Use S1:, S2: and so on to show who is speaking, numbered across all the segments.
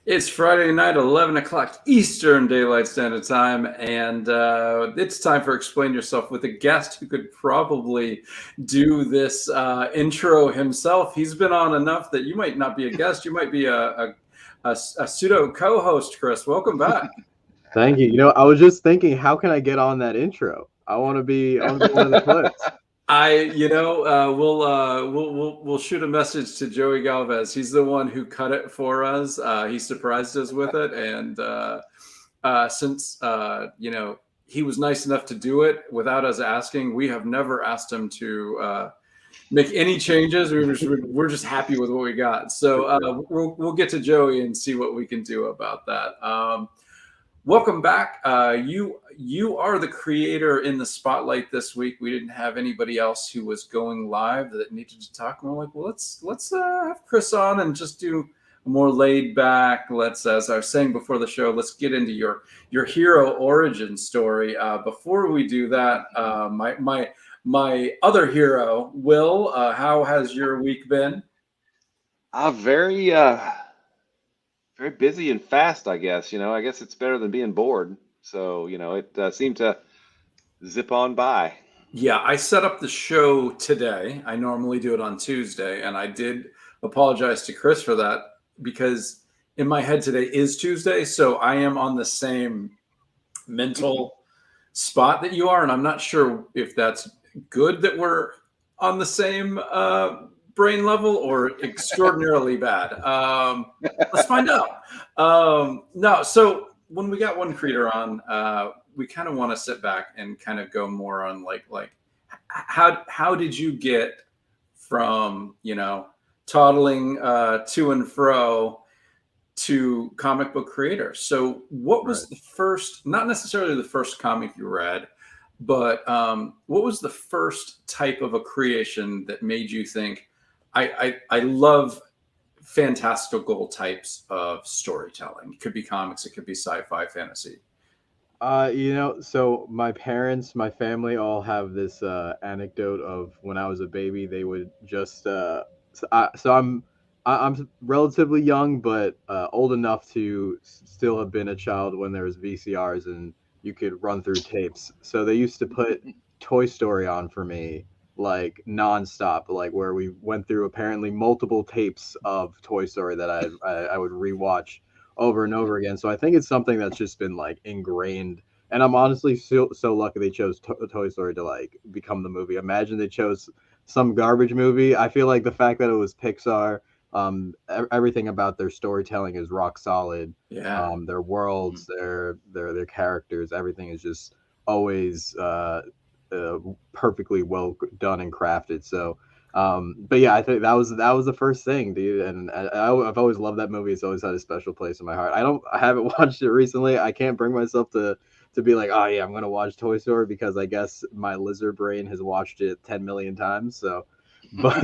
S1: It's Friday night, 11 o'clock Eastern Daylight Standard Time, and it's time for Explain Yourself with a guest who could probably do this intro himself. He's been on enough that you might not be a guest, you might be a pseudo co-host, Chris. Welcome back.
S2: Thank you. I was just thinking, how can I get on that intro? I want to be one of the clips.
S1: We'll shoot a message to Joey Galvez. He's the one who cut it for us. He surprised us with it, and since he was nice enough to do it without us asking, we have never asked him to make any changes. We're just happy with what we got. So we'll get to Joey and see what we can do about that. Welcome back. You are the creator in the spotlight this week. We didn't have anybody else who was going live that needed to talk. And we're like, well, let's have Chris on and just do a more laid back. Let's, as I was saying before the show, let's get into your hero origin story. Before we do that, my other hero, Will, how has your week been?
S3: Very busy and fast, I guess. I guess it's better than being bored. So, it seemed to zip on by.
S1: Yeah, I set up the show today. I normally do it on Tuesday, and I did apologize to Chris for that because in my head today is Tuesday, so I am on the same mental spot that you are, and I'm not sure if that's good that we're on the same brain level or extraordinarily bad. Let's find out. No, so when we got one creator on, we kind of want to sit back and kind of go more on like how did you get from toddling to and fro to comic book creator? So what was the first, not necessarily the first comic you read, but what was the first type of a creation that made you think, I love fantastical types of storytelling? It could be comics, it could be sci-fi, fantasy.
S2: So my parents, my family all have this anecdote of when I was a baby, they would just I'm relatively young, but old enough to still have been a child when there was VCRs and you could run through tapes. So they used to put Toy Story on for me like nonstop, like where we went through apparently multiple tapes of Toy Story that I would rewatch over and over again. So I think it's something that's just been like ingrained. And I'm honestly so lucky they chose Toy Story to like become the movie. Imagine they chose some garbage movie. I feel like the fact that it was Pixar, everything about their storytelling is rock solid.
S1: Yeah.
S2: Their worlds, their characters, everything is just always perfectly well done and crafted. So, but yeah, I think that was the first thing, dude. And I've always loved that movie. It's always had a special place in my heart. I haven't watched it recently. I can't bring myself to be like, oh yeah, I'm gonna watch Toy Story because I guess my lizard brain has watched it 10 million times. So, but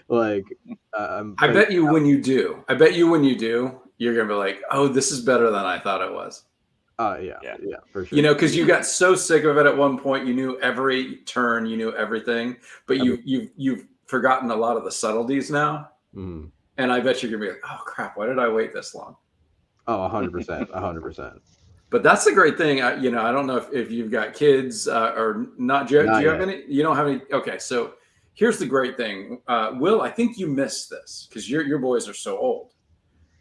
S2: like,
S1: I bet you when you do, you're gonna be like, oh, this is better than I thought it was.
S2: Yeah, for sure.
S1: Because you got so sick of it at one point, you knew every turn, you knew everything, but you've forgotten a lot of the subtleties now.
S2: Mm.
S1: And I bet you're gonna be like, oh crap, why did I wait this long?
S2: Oh, 100%, 100%.
S1: But that's the great thing. I don't know if you've got kids or not. Do you have any? You don't have any? Okay, so here's the great thing, Will. I think you missed this because your boys are so old.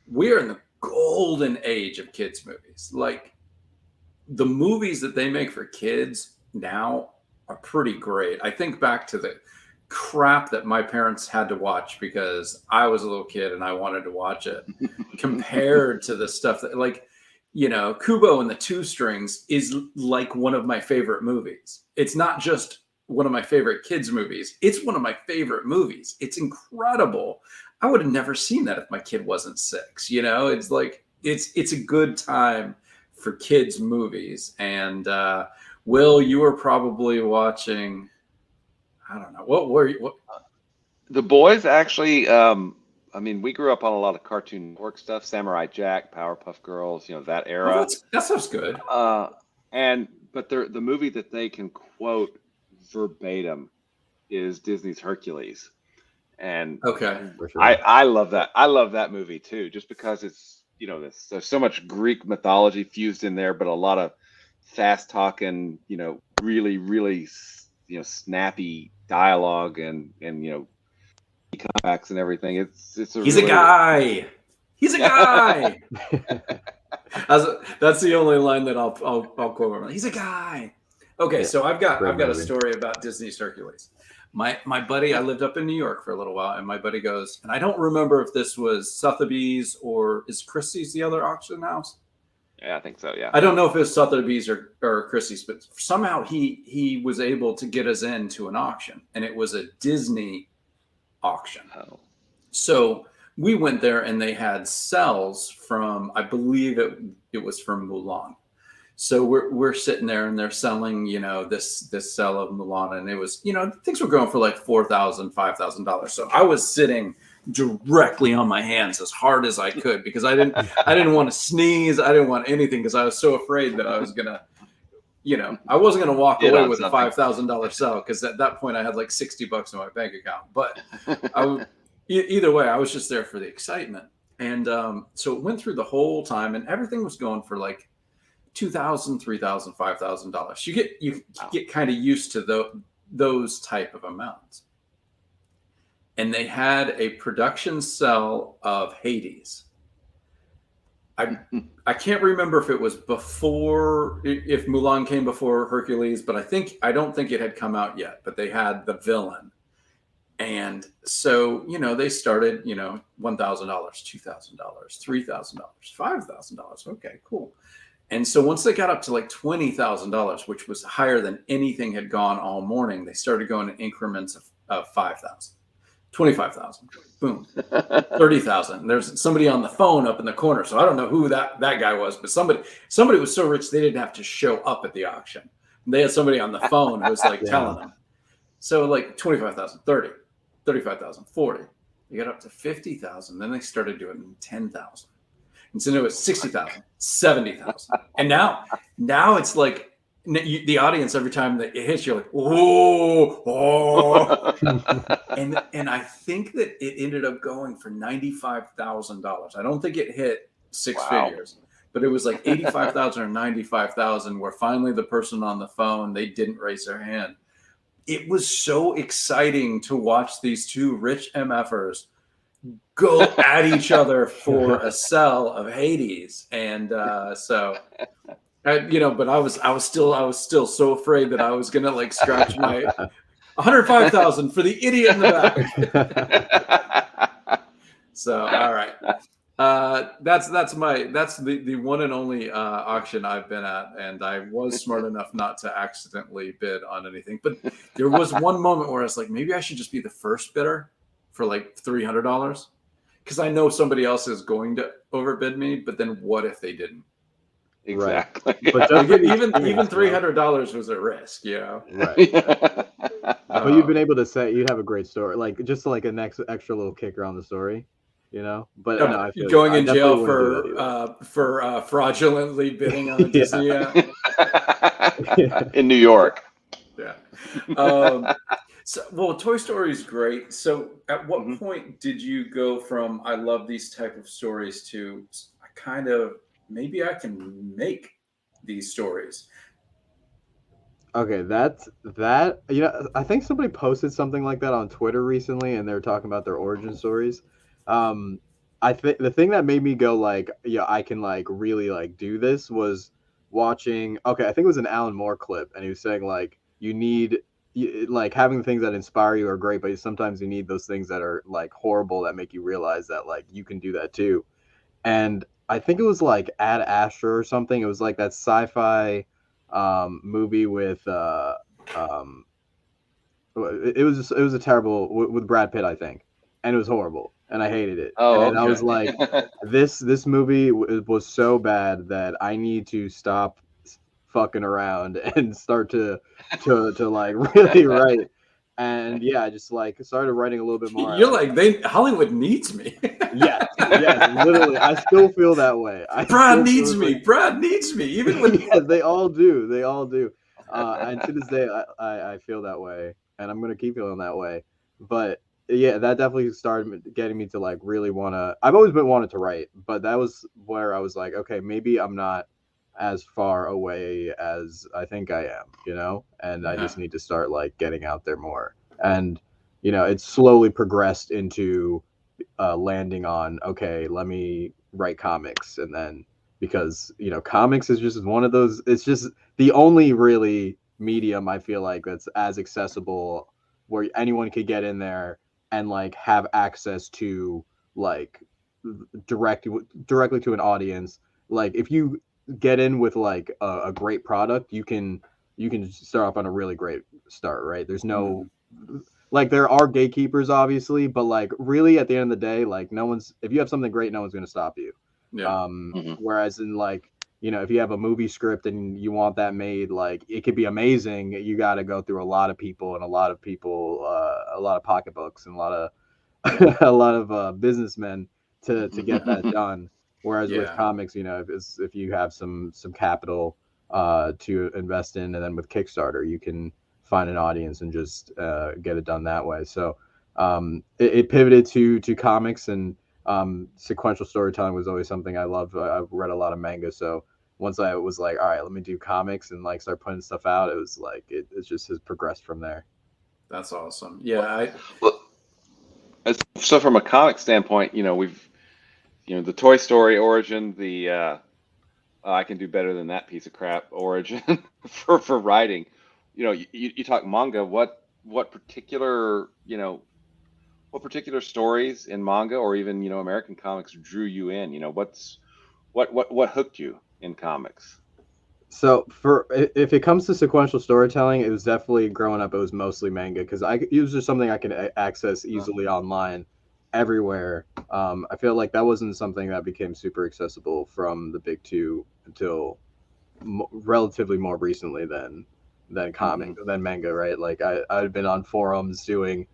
S1: We are in the golden age of kids movies. Like, the movies that they make for kids now are pretty great. I think back to the crap that my parents had to watch because I was a little kid and I wanted to watch it compared to the stuff that, like, Kubo and the Two Strings is like one of my favorite movies. It's not just one of my favorite kids movies. It's one of my favorite movies. It's incredible. I would have never seen that if my kid wasn't 6. It's like, it's a good time for kids movies. And Will, you were probably watching, I don't know, what were you?
S3: The boys actually, we grew up on a lot of Cartoon Network stuff, Samurai Jack, Powerpuff Girls, that era.
S1: That stuff's good.
S3: But the movie that they can quote verbatim is Disney's Hercules. And
S1: okay,
S3: I love that. I love that movie too, just because it's there's so much Greek mythology fused in there, but a lot of fast talking, really, really, snappy dialogue and comebacks and everything. It's a
S1: He's
S3: really
S1: a guy. He's a guy. That's the only line that I'll quote. He's a guy. Okay,
S2: Yeah,
S1: so I've got a
S2: movie.
S1: story about Disney's Hercules. My buddy, I lived up in New York for a little while, and my buddy goes, and I don't remember if this was Sotheby's or is Christie's the other auction house?
S3: Yeah, I think so. Yeah.
S1: I don't know if it was Sotheby's or Christie's, but somehow he was able to get us into an auction, and it was a Disney auction.
S3: Oh.
S1: So we went there, and they had cells from, I believe it was from Mulan. So we're sitting there, and they're selling, this cell of Mulan, and it was, things were going for like $4,000, $5,000. So I was sitting directly on my hands as hard as I could because I didn't want to sneeze. I didn't want anything because I was so afraid that I was gonna, I wasn't gonna walk away with a $5,000 cell because at that point I had like $60 in my bank account. But either way, I was just there for the excitement, and so it went through the whole time, and everything was going for like $2,000, $3,000, $5,000. You get kind of used to those type of amounts. And they had a production cell of Hades. I can't remember if it was if Mulan came before Hercules, but I don't think it had come out yet. But they had the villain, and so they started $1,000, $2,000, $3,000, $5,000. Okay, cool. And so once they got up to like $20,000, which was higher than anything had gone all morning, they started going in increments of 5,000. 25,000, boom, 30,000. There's somebody on the phone up in the corner. So I don't know who that guy was, but somebody was so rich they didn't have to show up at the auction. They had somebody on the phone who was like telling them. So like 25,000, 30, 35,000, 40. They got up to 50,000. Then they started doing 10,000. And so it was 60,000, 70,000. And now it's like, the audience, every time that it hits, you're like, oh. and I think that it ended up going for $95,000. I don't think it hit six figures, but it was like 85,000 or 95,000, where finally the person on the phone, they didn't raise their hand. It was so exciting to watch these two rich MFers go at each other for a cell of Hades. And but I was still so afraid that I was gonna like scratch my 105,000 for the idiot in the back. So all right, that's the one and only auction I've been at, and I was smart enough not to accidentally bid on anything. But there was one moment where I was like, maybe I should just be the first bidder for like $300 because I know somebody else is going to overbid me. But then what if they didn't?
S3: Exactly.
S2: Right. But
S1: even $300 was a risk,
S2: Right. But you've been able to say you have a great story, like just like an extra little kicker on the story, But no, I feel
S1: going in jail
S2: for
S1: fraudulently bidding on a Disney
S3: in New York.
S1: Yeah. So, Toy Story is great. So, at what point did you go from I love these type of stories to I kind of maybe I can make these stories?
S2: Okay, that. I think somebody posted something like that on Twitter recently, and they were talking about their origin stories. I think the thing that made me go like, yeah, I can like really like do this was watching. Okay, I think it was an Alan Moore clip, and he was saying like you need like having the things that inspire you are great, but sometimes you need those things that are like horrible that make you realize that like you can do that too. And I think it was like Ad Astra or something. It was like that sci-fi movie with it was a terrible with Brad Pitt, I think, and it was horrible, and I hated it. And I was like, this movie was so bad that I need to stop fucking around and start to like really write. And yeah, I just like started writing a little bit more.
S1: You're like Hollywood needs me.
S2: Yes, literally. I still feel that way.
S1: Brad needs me. Brad needs me. Even when
S2: they all do. And to this day, I feel that way, and I'm gonna keep feeling that way. But yeah, that definitely started getting me to like really want to. I've always been wanted to write, but that was where I was like, okay, maybe I'm not as far away as I think I am, and I
S1: Yeah.
S2: just need to start like getting out there more. And it's slowly progressed into landing on, okay, let me write comics, and then because comics is just one of those. It's just the only really medium I feel like that's as accessible where anyone could get in there and like have access to like direct directly to an audience. Like if you get in with like a great product, you can start off on a really great start, right? There's no like there are gatekeepers obviously, but like really at the end of the day, like no one's if you have something great, no one's going to stop you.
S1: Yeah.
S2: Whereas in like if you have a movie script and you want that made, like it could be amazing. You got to go through a lot of people and a lot of people, a lot of pocketbooks and a lot of a lot of businessmen to get that done. Whereas with
S1: Yeah.
S2: comics, if you have some capital to invest in, and then with Kickstarter, you can find an audience and just get it done that way. So it pivoted to comics, and sequential storytelling was always something I loved. I've read a lot of manga, so once I was like, all right, let me do comics and like start putting stuff out, it was like it just has progressed from there.
S1: That's awesome. Yeah.
S3: Well, so from a comic standpoint, we've the Toy Story origin, the I can do better than that piece of crap origin for writing. You talk manga. What particular what particular stories in manga or even American comics drew you in? What hooked you in comics?
S2: So for if it comes to sequential storytelling, it was definitely growing up. It was mostly manga because it was just something I could access easily online, everywhere. I feel like that wasn't something that became super accessible from the big two until relatively more recently than than manga, right? Like I'd been on forums doing,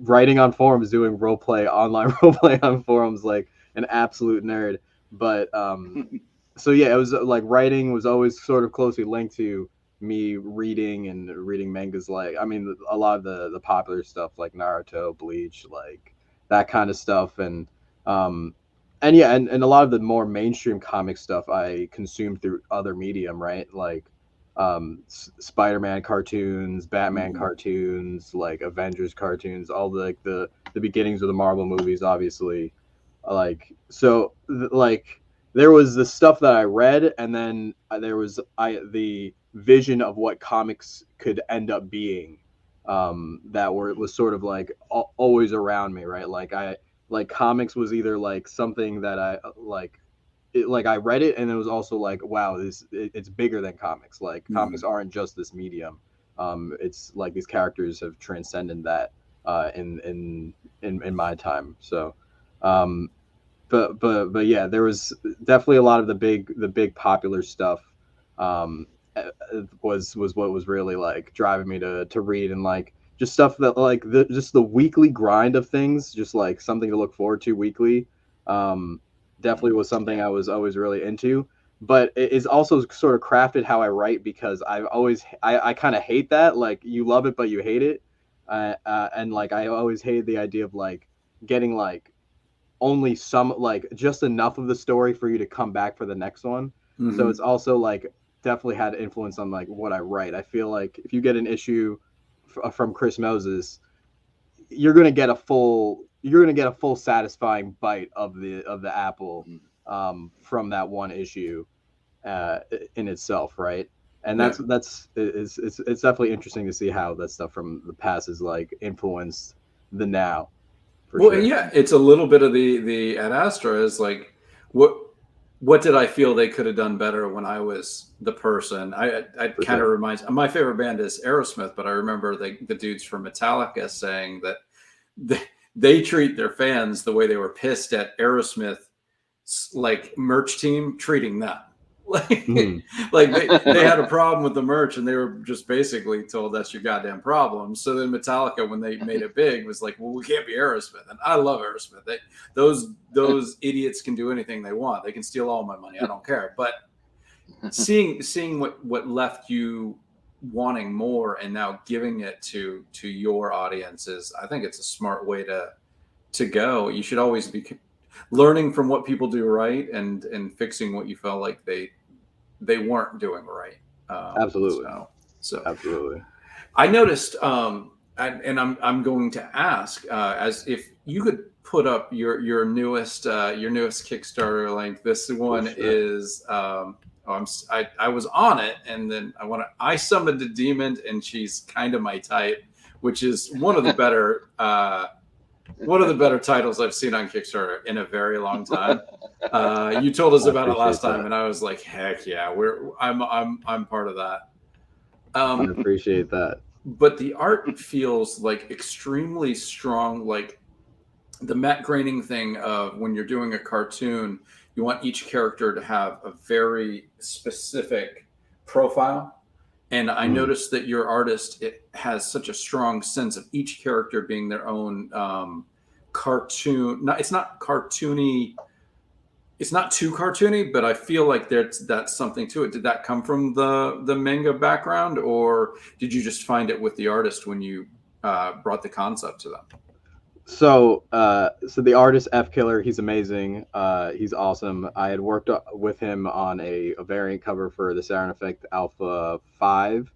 S2: writing on forums, doing online role play on forums, like an absolute nerd. But so yeah, it was like writing was always sort of closely linked to me reading mangas. Like I mean, a lot of the popular stuff like Naruto, Bleach, like that kind of stuff, um, and yeah, and a lot of the more mainstream comic stuff I consumed through other medium, right? Like Spider-Man cartoons, Batman cartoons, like Avengers cartoons, all the beginnings of the Marvel movies, obviously. Like so, like there was the stuff that I read, and then there was the vision of what comics could end up being. That was sort of like always around me, right? Like comics was either like something that I like I read it, and it was also like, wow, it's bigger than comics. Like comics aren't just this medium. It's like these characters have transcended that in my time. So um but yeah, there was definitely a lot of the big popular stuff was what was really like driving me to read, and like just stuff that like just the weekly grind of things, just like something to look forward to weekly. um Definitely was something I was always really into, but it is also sort of crafted how I write, because I kind of hate that, like you love it but you hate it. And like I always hated the idea of like getting like only some, like just enough of the story for you to come back for the next one. So it's also like definitely had influence on like what I write. I feel like if you get an issue from Chris Moses, you're gonna get a full satisfying bite of the apple from that one issue uh, in itself, right? And
S1: Yeah.
S2: it's definitely interesting to see how that stuff from the past is like influenced the now, for
S1: Well,
S2: sure.
S1: yeah, it's a little bit of the Ad Astra is like what did I feel they could have done better when I was the person? I
S2: For
S1: kind of
S2: sure.
S1: reminds my favorite band is Aerosmith, but I remember the dudes from Metallica saying that they, they treat their fans the way they were pissed at Aerosmith like merch team treating them. Like,
S2: Mhm.
S1: like they had a problem with the merch and they were just basically told that's your goddamn problem. So then Metallica, when they made it big, was like, well, we can't be Aerosmith. And I love Aerosmith. Those idiots can do anything they want. They can steal all my money. I don't care. But seeing what left you wanting more and now giving it to your audiences, I think it's a smart way to go. You should always be learning from what people do right and fixing what you felt like they weren't doing right.
S2: Absolutely.
S1: So
S2: Absolutely.
S1: I noticed, and I'm going to ask, as if you could put up your newest Kickstarter link. This one
S2: sure.
S1: is I was on it, and then I summoned a demon, and she's kind of my type, which is one of the better titles I've seen on Kickstarter in a very long time. You told us about it last time, and I was like, heck yeah, I'm part of that.
S2: I appreciate that.
S1: But the art feels like extremely strong, like the matte graining thing of when you're doing a cartoon, you want each character to have a very specific profile. And I noticed that your artist, it has such a strong sense of each character being their own cartoon. It's not cartoony. It's not too cartoony, but I feel like that's something to it. Did that come from the manga background, or did you just find it with the artist when you brought the concept to them?
S2: So the artist F Killer, he's amazing. He's awesome. I had worked with him on a variant cover for the Saturn Effect Alpha 5,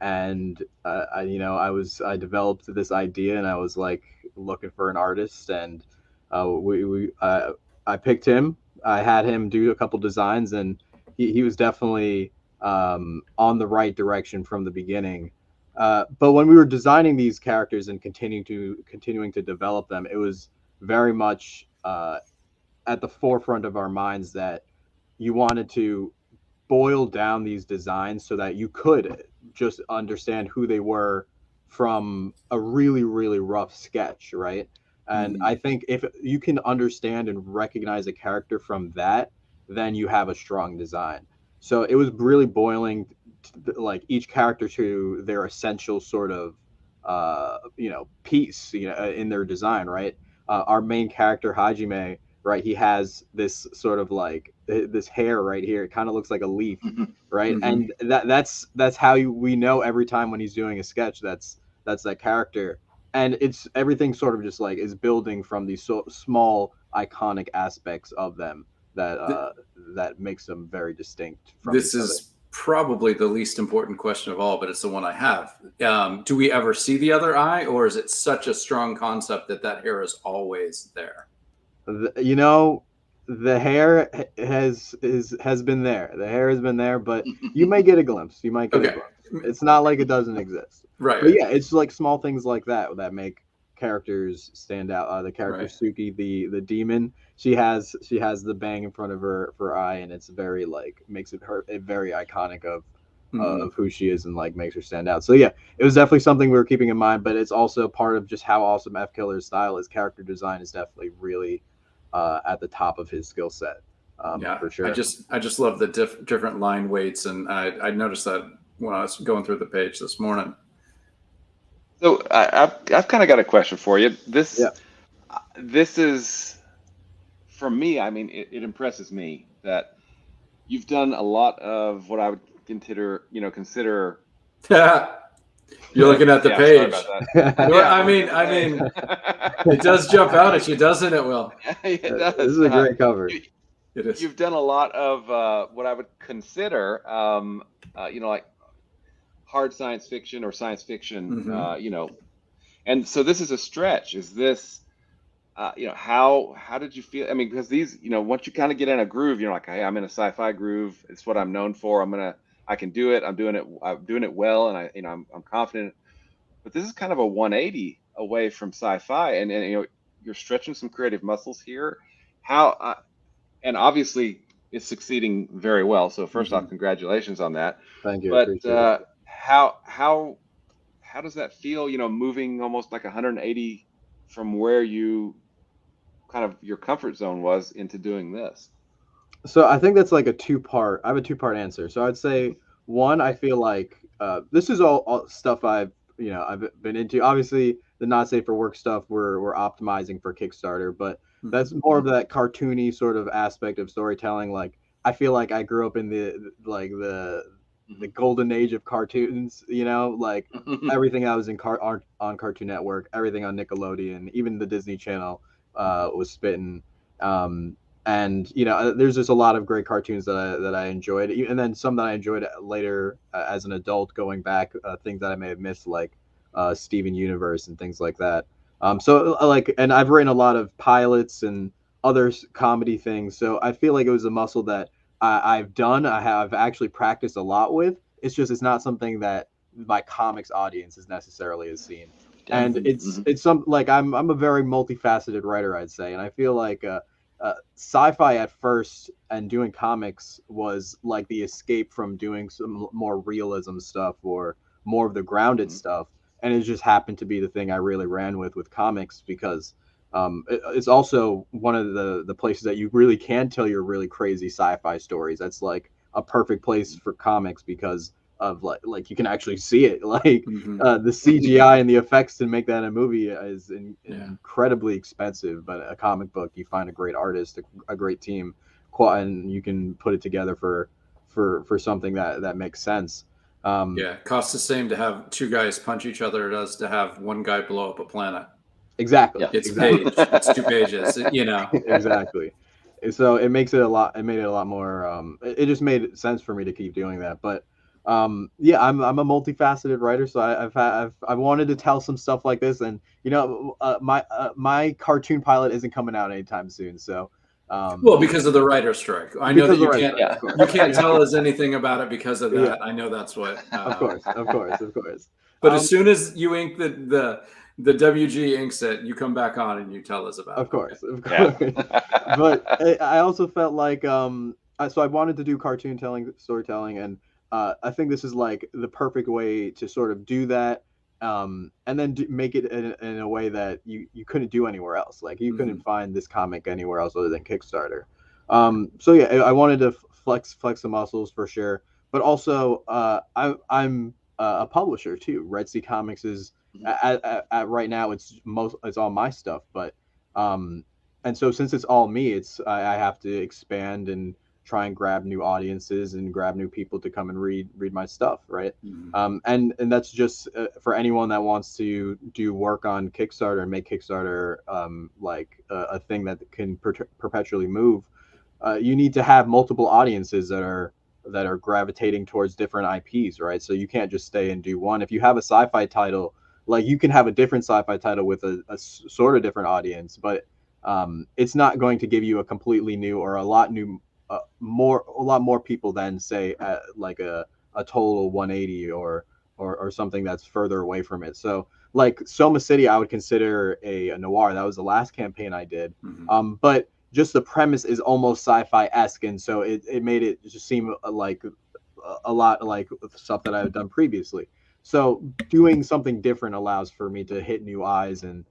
S2: and I developed this idea, and I was like looking for an artist, and I picked him. I had him do a couple designs, and he was definitely on the right direction from the beginning. But when we were designing these characters and continuing to develop them, it was very much at the forefront of our minds that you wanted to boil down these designs so that you could just understand who they were from a really, really rough sketch, right? And I think if you can understand and recognize a character from that, then you have a strong design. So it was really boiling like each character to their essential sort of piece in their design, right? Our main character Hajime, right, he has this sort of like this hair right here. It kind of looks like a leaf, right? And that's how we know every time when he's doing a sketch that's that character. And it's everything sort of just like is building from these small iconic aspects of them that makes them very distinct from
S1: This
S2: each
S1: is probably the least important question of all, but it's the one I have. Do we ever see the other eye, or is it such a strong concept that hair is always there?
S2: The hair has been there. The hair has been there, but you might get a glimpse. You might get a glimpse. It's not like it doesn't exist.
S1: Right.
S2: But yeah, it's like small things like that make characters stand out. The character Suki, the demon, she has the bang in front of her eye, and it's very like makes it very iconic of who she is and like makes her stand out. So yeah, it was definitely something we were keeping in mind, but it's also part of just how awesome F Killer's style is. Character design is definitely really at the top of his skill set. For sure.
S1: I just love the different line weights, and I noticed that when I was going through the page this morning.
S3: So I've kind of got a question for you. This is, for me, I mean, it impresses me that you've done a lot of what I would consider.
S1: You're looking at the page.
S2: Yeah.
S1: I mean, it does jump out at you, doesn't it, Will?
S3: It does.
S2: This is a great cover.
S1: It is.
S3: You've done a lot of what I would consider, like hard science fiction or science fiction, and so this is a stretch. Is this, how did you feel? I mean, because these, once you kind of get in a groove, you're like, hey, I'm in a sci-fi groove. It's what I'm known for. I can do it. I'm doing it well, and I'm confident. But this is kind of a 180 away from sci-fi, and you're stretching some creative muscles here. How, and obviously it's succeeding very well. So first off, congratulations on that.
S2: Thank you.
S3: But
S2: Appreciate it.
S3: How does that feel? moving almost like 180 from where you kind of your comfort zone was into doing this.
S2: So I think that's like I have a two-part answer. So I'd say one, I feel like this is all stuff I've been into. Obviously, the not safe for work stuff we're optimizing for Kickstarter, but that's more of that cartoony sort of aspect of storytelling. Like I feel like I grew up in the the golden age of cartoons, like everything I was on Cartoon Network, everything on Nickelodeon, even the Disney Channel was spitting. And there's just a lot of great cartoons that I enjoyed, and then some that I enjoyed later as an adult, going back, things that I may have missed, like Steven Universe and things like that. And I've written a lot of pilots and other comedy things, so I feel like it was a muscle that I've done. I have actually practiced a lot with. It's not something that my comics audience is necessarily has seen, and it's some like I'm a very multifaceted writer, I'd say, and I feel like sci-fi at first and doing comics was like the escape from doing some more realism stuff or more of the grounded stuff, and it just happened to be the thing I really ran with comics, because it's also one of the places that you really can tell your really crazy sci-fi stories. That's like a perfect place for comics because of like you can actually see it. Like the CGI and the effects to make that in a movie is incredibly expensive, but a comic book, you find a great artist, a great team, and you can put it together for something that makes sense.
S1: It costs the same to have two guys punch each other as to have one guy blow up a planet.
S2: Exactly.
S1: It's it's 2 pages,
S2: Exactly. So it made it a lot more, it just made sense for me to keep doing that. But I'm a multifaceted writer, so I've wanted to tell some stuff like this, and my cartoon pilot isn't coming out anytime soon, so
S1: well, because of the writer's strike. I know that you can't tell us anything about it because of that. Yeah. I know that's what.
S2: Of course.
S1: But as soon as you ink the WG inks it, you come back on and you tell us about it.
S2: Of course. Yeah. But I also felt like so I wanted to do storytelling, and I think this is like the perfect way to sort of do that, and then make it in a way that you couldn't do anywhere else. Like you couldn't find this comic anywhere else other than Kickstarter. So yeah, I wanted to flex the muscles for sure, but also I'm a publisher too. Red Sea Comics is at right now it's all my stuff, but and so since it's all me, I have to expand and try and grab new audiences and grab new people to come and read my stuff, right? And that's just for anyone that wants to do work on Kickstarter and make Kickstarter like a thing that can perpetually move. You need to have multiple audiences that are gravitating towards different IPs, right? So you can't just stay and do one. If you have a sci-fi title, like you can have a different sci-fi title with a sort of different audience, but it's not going to give you a completely new or a lot more people than say like a total 180 or something that's further away from it. So like Soma City, I would consider a noir. That was the last campaign I did. But just the premise is almost sci-fi-esque, and so it made it just seem like a lot like stuff that I've done previously. So doing something different allows for me to hit new eyes and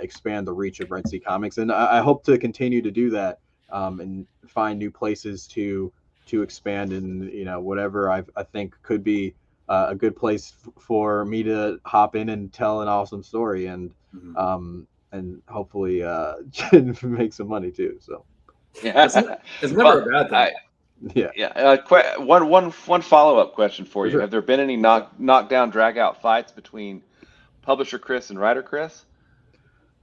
S2: expand the reach of Red Sea Comics, and I hope to continue to do that, and find new places to expand, and whatever I think could be a good place for me to hop in and tell an awesome story, and hopefully make some money too. So
S1: it's never a bad thing.
S3: One follow-up question for you. Sure. Have there been any knockdown drag out fights between publisher Chris and writer Chris?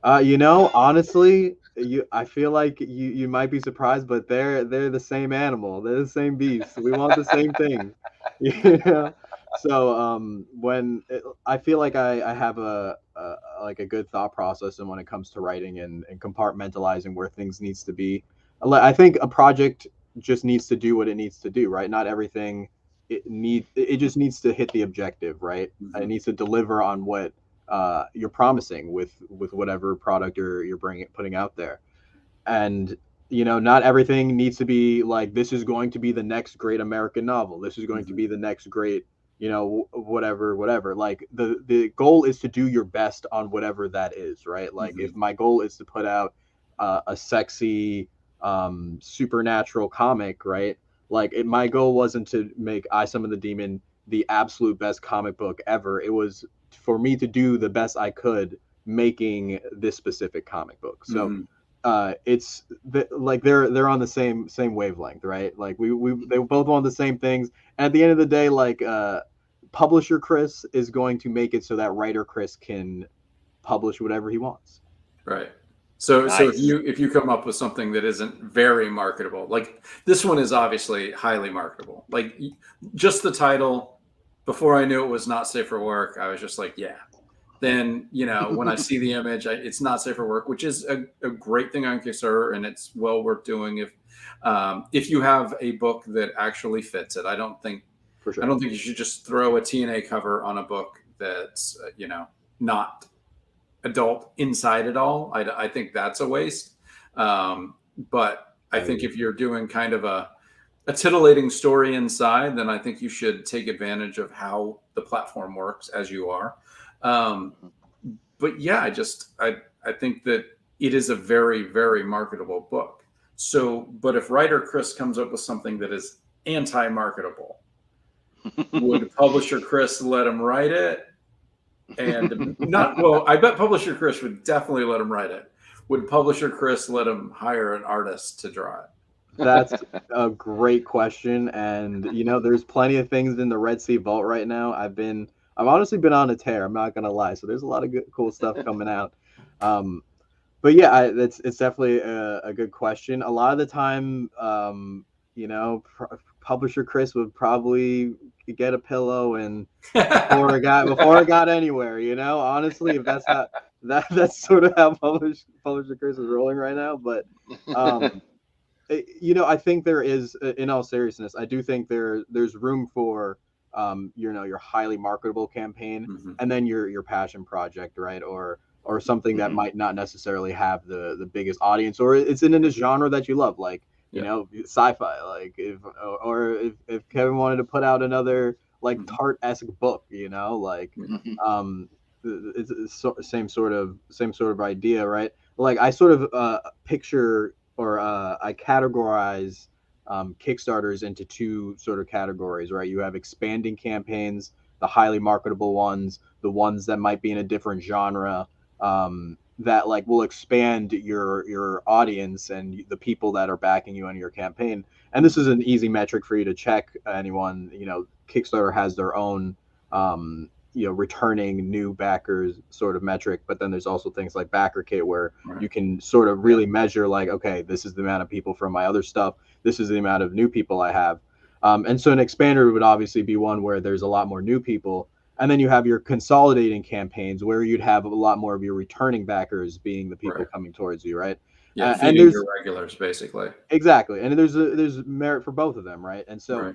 S2: Honestly, I feel like you might be surprised, but they're the same animal. They're the same beast. We want the same thing. So I feel like I have a good thought process, and when it comes to writing and compartmentalizing where things needs to be. I think a project just needs to do what it needs to do, right? Not everything it just needs to hit the objective, right? It needs to deliver on what you're promising with whatever product you're putting out there. And not everything needs to be like, this is going to be the next great American novel, this is going to be the next great whatever. Like the goal is to do your best on whatever that is, right? Like if my goal is to put out a sexy supernatural comic, right? Like my goal wasn't to make I Summon the Demon the absolute best comic book ever. It was for me to do the best I could making this specific comic book. So like they're on the same wavelength, right? Like they both want the same things. And at the end of the day, like publisher Chris is going to make it so that writer Chris can publish whatever he wants.
S1: Right. So
S3: Nice.
S1: so if you come up with something that isn't very marketable, like this one is obviously highly marketable. Like just the title, before I knew it was not safe for work, I was just like, yeah. Then, you know, when I see the image, it's not safe for work, which is a great thing on Kickstarter, and it's well worth doing if you have a book that actually fits it. I don't think you should just throw a TNA cover on a book that's you know, not adult inside it all. I think that's a waste. But I think if you're doing kind of a titillating story inside, then I think you should take advantage of how the platform works as you are. But yeah, I think that it is a very, very marketable book. So, but if writer Chris comes up with something that is anti-marketable, would publisher Chris let him write it? And not, well, I bet publisher Chris would definitely let him write it. Would publisher Chris let him hire an artist to draw it?
S2: That's a great question. And, you know, there's plenty of things in the Red Sea Vault right now. I've honestly been on a tear. I'm not going to lie. So there's a lot of good, cool stuff coming out. But yeah, it's definitely a good question. A lot of the time, you know, publisher Chris would probably get a pillow and before it got anywhere, you know, honestly, if that's not that's sort of how publisher Chris is rolling right now. But you know, I think there is, in all seriousness, I do think there's room for you know, your highly marketable campaign and then your passion project, right? Or something that might not necessarily have the biggest audience, or it's in a genre that you love, like you know, sci-fi. Like if Kevin wanted to put out another like Tart-esque book, you know, like it's same sort of idea, right? Like I sort of picture, or I categorize Kickstarters into two sort of categories, right? You have expanding campaigns, the highly marketable ones, the ones that might be in a different genre, that like will expand your audience and the people that are backing you on your campaign. And this is an easy metric for you to check. Anyone, you know, Kickstarter has their own you know, returning new backers sort of metric, but then there's also things like BackerKit where you can sort of really measure, like, okay, this is the amount of people from my other stuff, this is the amount of new people I have. And so an expander would obviously be one where there's a lot more new people. And then you have your consolidating campaigns where you'd have a lot more of your returning backers being the people coming towards you, right?
S1: Yeah, feeding and your regulars, basically.
S2: Exactly. And there's merit for both of them, right? And so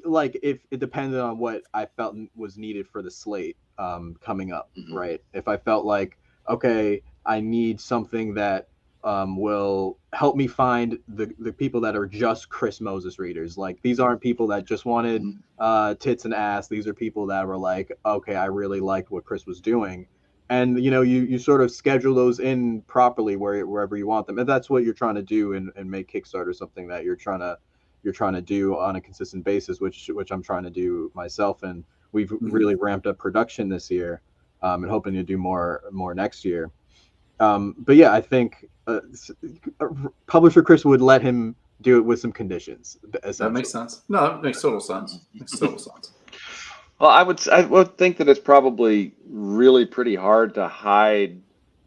S2: like if it depended on what I felt was needed for the slate coming up, right? If I felt like, okay, I need something that will help me find the people that are just Chris Moses readers. Like these aren't people that just wanted tits and ass. These are people that were like, okay, I really liked what Chris was doing. And you know, you sort of schedule those in properly wherever you want them. And that's what you're trying to do and make Kickstarter something that you're trying to do on a consistent basis, which I'm trying to do myself. And we've really ramped up production this year, and hoping to do more next year. But yeah, I think publisher Chris would let him do it with some conditions.
S1: That makes sense. No, that makes total sense.
S3: Well, I would think that it's probably really pretty hard to hide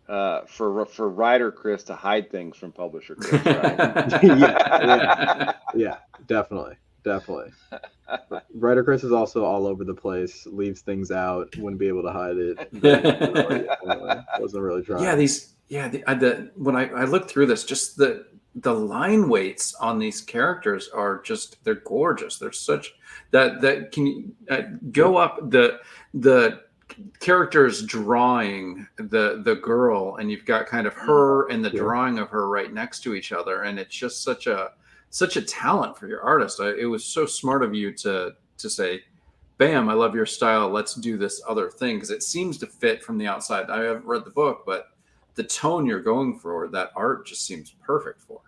S3: for writer Chris to hide things from publisher Chris, right?
S2: yeah, definitely. Writer Chris is also all over the place, leaves things out, wouldn't be able to hide it. Wasn't really trying.
S1: When I looked through this, just the line weights on these characters are just, they're gorgeous. They're such that can go up the characters drawing the girl, and you've got kind of her and the drawing of her right next to each other, and it's just such a talent for your artist. It was so smart of you to say, bam, I love your style, let's do this other thing, because it seems to fit from the outside. I haven't read the book, but the tone you're going for, that art just seems perfect for.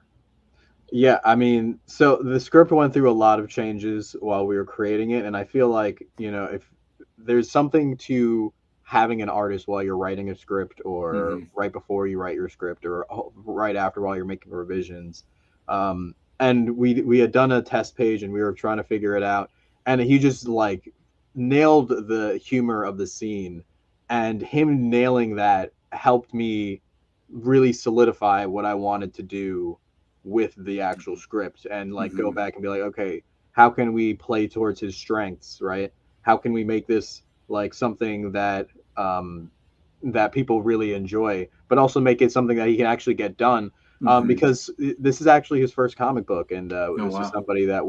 S2: Yeah, I mean, so the script went through a lot of changes while we were creating it, and I feel like, you know, if there's something to having an artist while you're writing a script, or right before you write your script, or right after while you're making revisions. And we had done a test page and we were trying to figure it out, and he just like nailed the humor of the scene, and him nailing that helped me really solidify what I wanted to do with the actual script, and like go back and be like, okay, how can we play towards his strengths, right? How can we make this like something that that people really enjoy, but also make it something that he can actually get done. Because this is actually his first comic book, and this is somebody that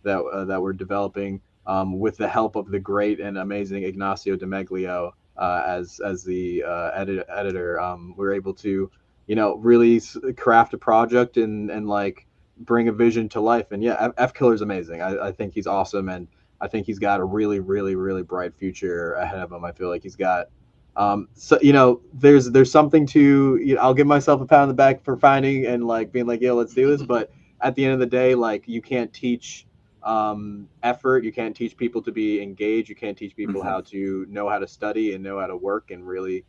S2: that we're developing with the help of the great and amazing Ignacio Demeglio as the editor. We're able to, you know, really craft a project and like bring a vision to life. And yeah, F Killer's amazing. I think he's awesome, and I think he's got a really, really, really bright future ahead of him. I feel like he's got, so you know, there's something to, you know, I'll give myself a pat on the back for finding and like being like, yeah, let's do this. But at the end of the day, like you can't teach effort. You can't teach people to be engaged. You can't teach people how to know how to study and know how to work and really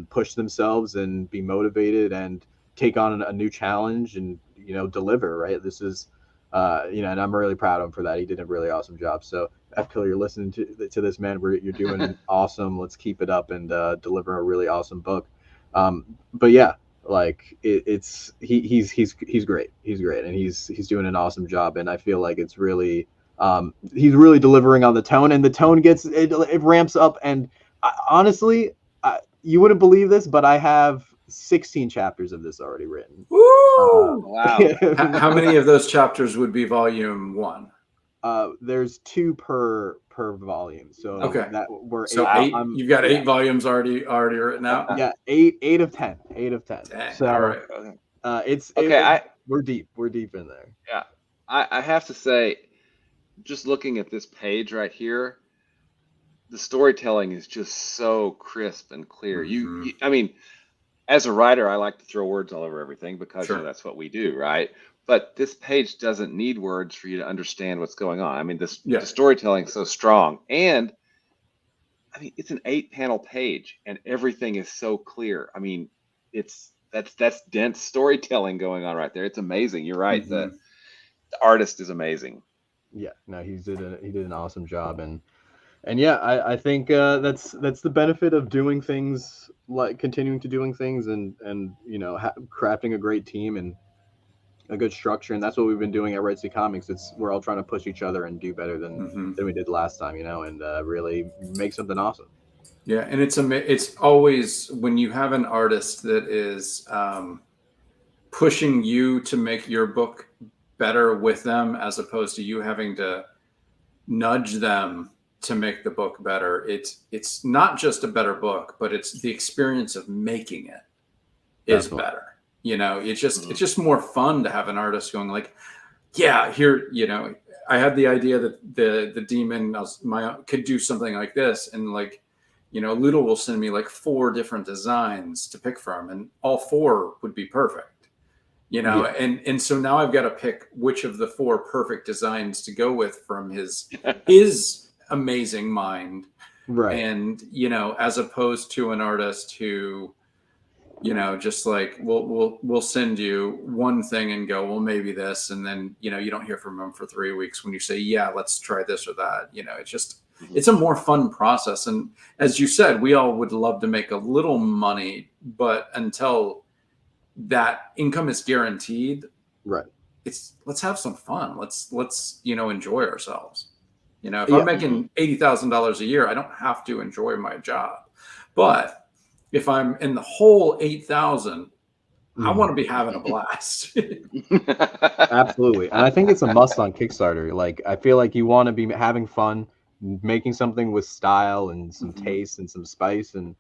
S2: push themselves and be motivated and take on a new challenge and, you know, deliver. Right. This is. You know, and I'm really proud of him for that. He did a really awesome job. So, F Killer, you're listening to this, man. You're doing awesome. Let's keep it up and deliver a really awesome book. But yeah, like he's great. He's great, and he's doing an awesome job. And I feel like it's really he's really delivering on the tone, and the tone gets it ramps up. And honestly, you wouldn't believe this, but I have 16 chapters of this already written.
S3: Wow.
S1: How many of those chapters would be volume 1?
S2: There's 2 per volume. So
S1: okay,
S2: that we're
S1: so 8. You've got 8 volumes already written out.
S2: Yeah, 8 of 10. 8 of 10.
S1: Dang,
S2: so
S1: all right.
S2: it's
S3: okay.
S2: We're deep in there.
S3: Yeah, I have to say, just looking at this page right here, the storytelling is just so crisp and clear. You I mean, as a writer, I like to throw words all over everything because you know, that's what we do, right? But this page doesn't need words for you to understand what's going on. I mean, the storytelling is so strong, and I mean, it's an 8-panel page, and everything is so clear. I mean, that's dense storytelling going on right there. It's amazing. You're right. The artist is amazing.
S2: Yeah, no, he did an awesome job, and yeah, I think that's the benefit of doing things, like continuing to doing things, and you know, crafting a great team and a good structure. And that's what we've been doing at Red Sea Comics. We're all trying to push each other and do better than we did last time, you know, and really make something awesome.
S1: Yeah, and it's always when you have an artist that is pushing you to make your book better with them, as opposed to you having to nudge them to make the book better. It's not just a better book, but it's the experience of making it is better. You know, it's just more fun to have an artist going like, yeah, here, you know, I had the idea that the demon could do something like this, and like, you know, Ludo will send me like 4 different designs to pick from, and all 4 would be perfect, you know, and so now I've got to pick which of the 4 perfect designs to go with from his amazing mind,
S2: right?
S1: And you know, as opposed to an artist who, you know, just like we'll send you one thing and go, well, maybe this, and then, you know, you don't hear from them for 3 weeks when you say, yeah, let's try this or that. You know, it's just it's a more fun process. And as you said, we all would love to make a little money, but until that income is guaranteed,
S2: right,
S1: let's have some fun. Let's you know, enjoy ourselves. You know, if I'm making $80,000 a year, I don't have to enjoy my job. But if I'm in the whole 8,000, I want to be having a blast.
S2: Absolutely. And I think it's a must on Kickstarter. Like, I feel like you want to be having fun, making something with style and some taste and some spice and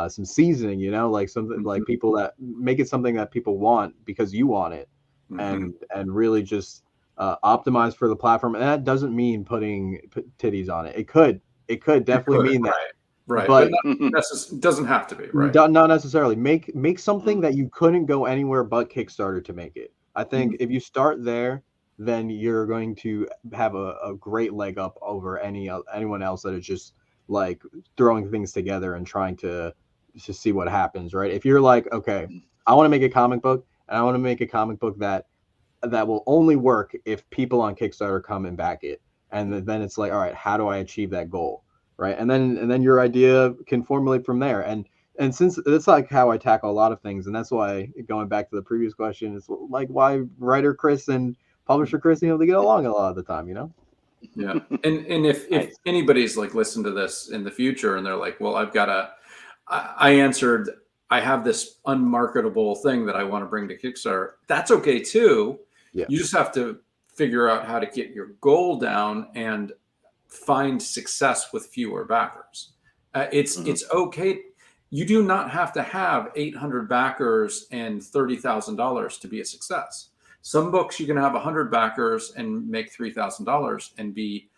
S2: some seasoning, you know, like something like people that make it something that people want because you want it, and really just optimize for the platform. And that doesn't mean putting titties on it. It could definitely mean that.
S1: Right.
S2: But
S1: doesn't have to be, right?
S2: Not necessarily. Make something that you couldn't go anywhere but Kickstarter to make it. I think if you start there, then you're going to have a great leg up over anyone else that is just like throwing things together and trying to see what happens, right? If you're like, okay, I want to make a comic book, and I want to make a comic book that will only work if people on Kickstarter come and back it, and then it's like, all right, how do I achieve that goal, right? And then your idea can formulate from there. And since that's like how I tackle a lot of things, and that's why, going back to the previous question, it's like why writer Chris and publisher Chris, they get along a lot of the time,
S1: Yeah. And if anybody's like listen to this in the future and they're like, well, I answered, I have this unmarketable thing that I want to bring to Kickstarter. That's okay too.
S2: Yeah.
S1: You just have to figure out how to get your goal down and find success with fewer backers. It's okay. You do not have to have 800 backers and $30,000 to be a success. Some books you can have 100 backers and make $3,000 and be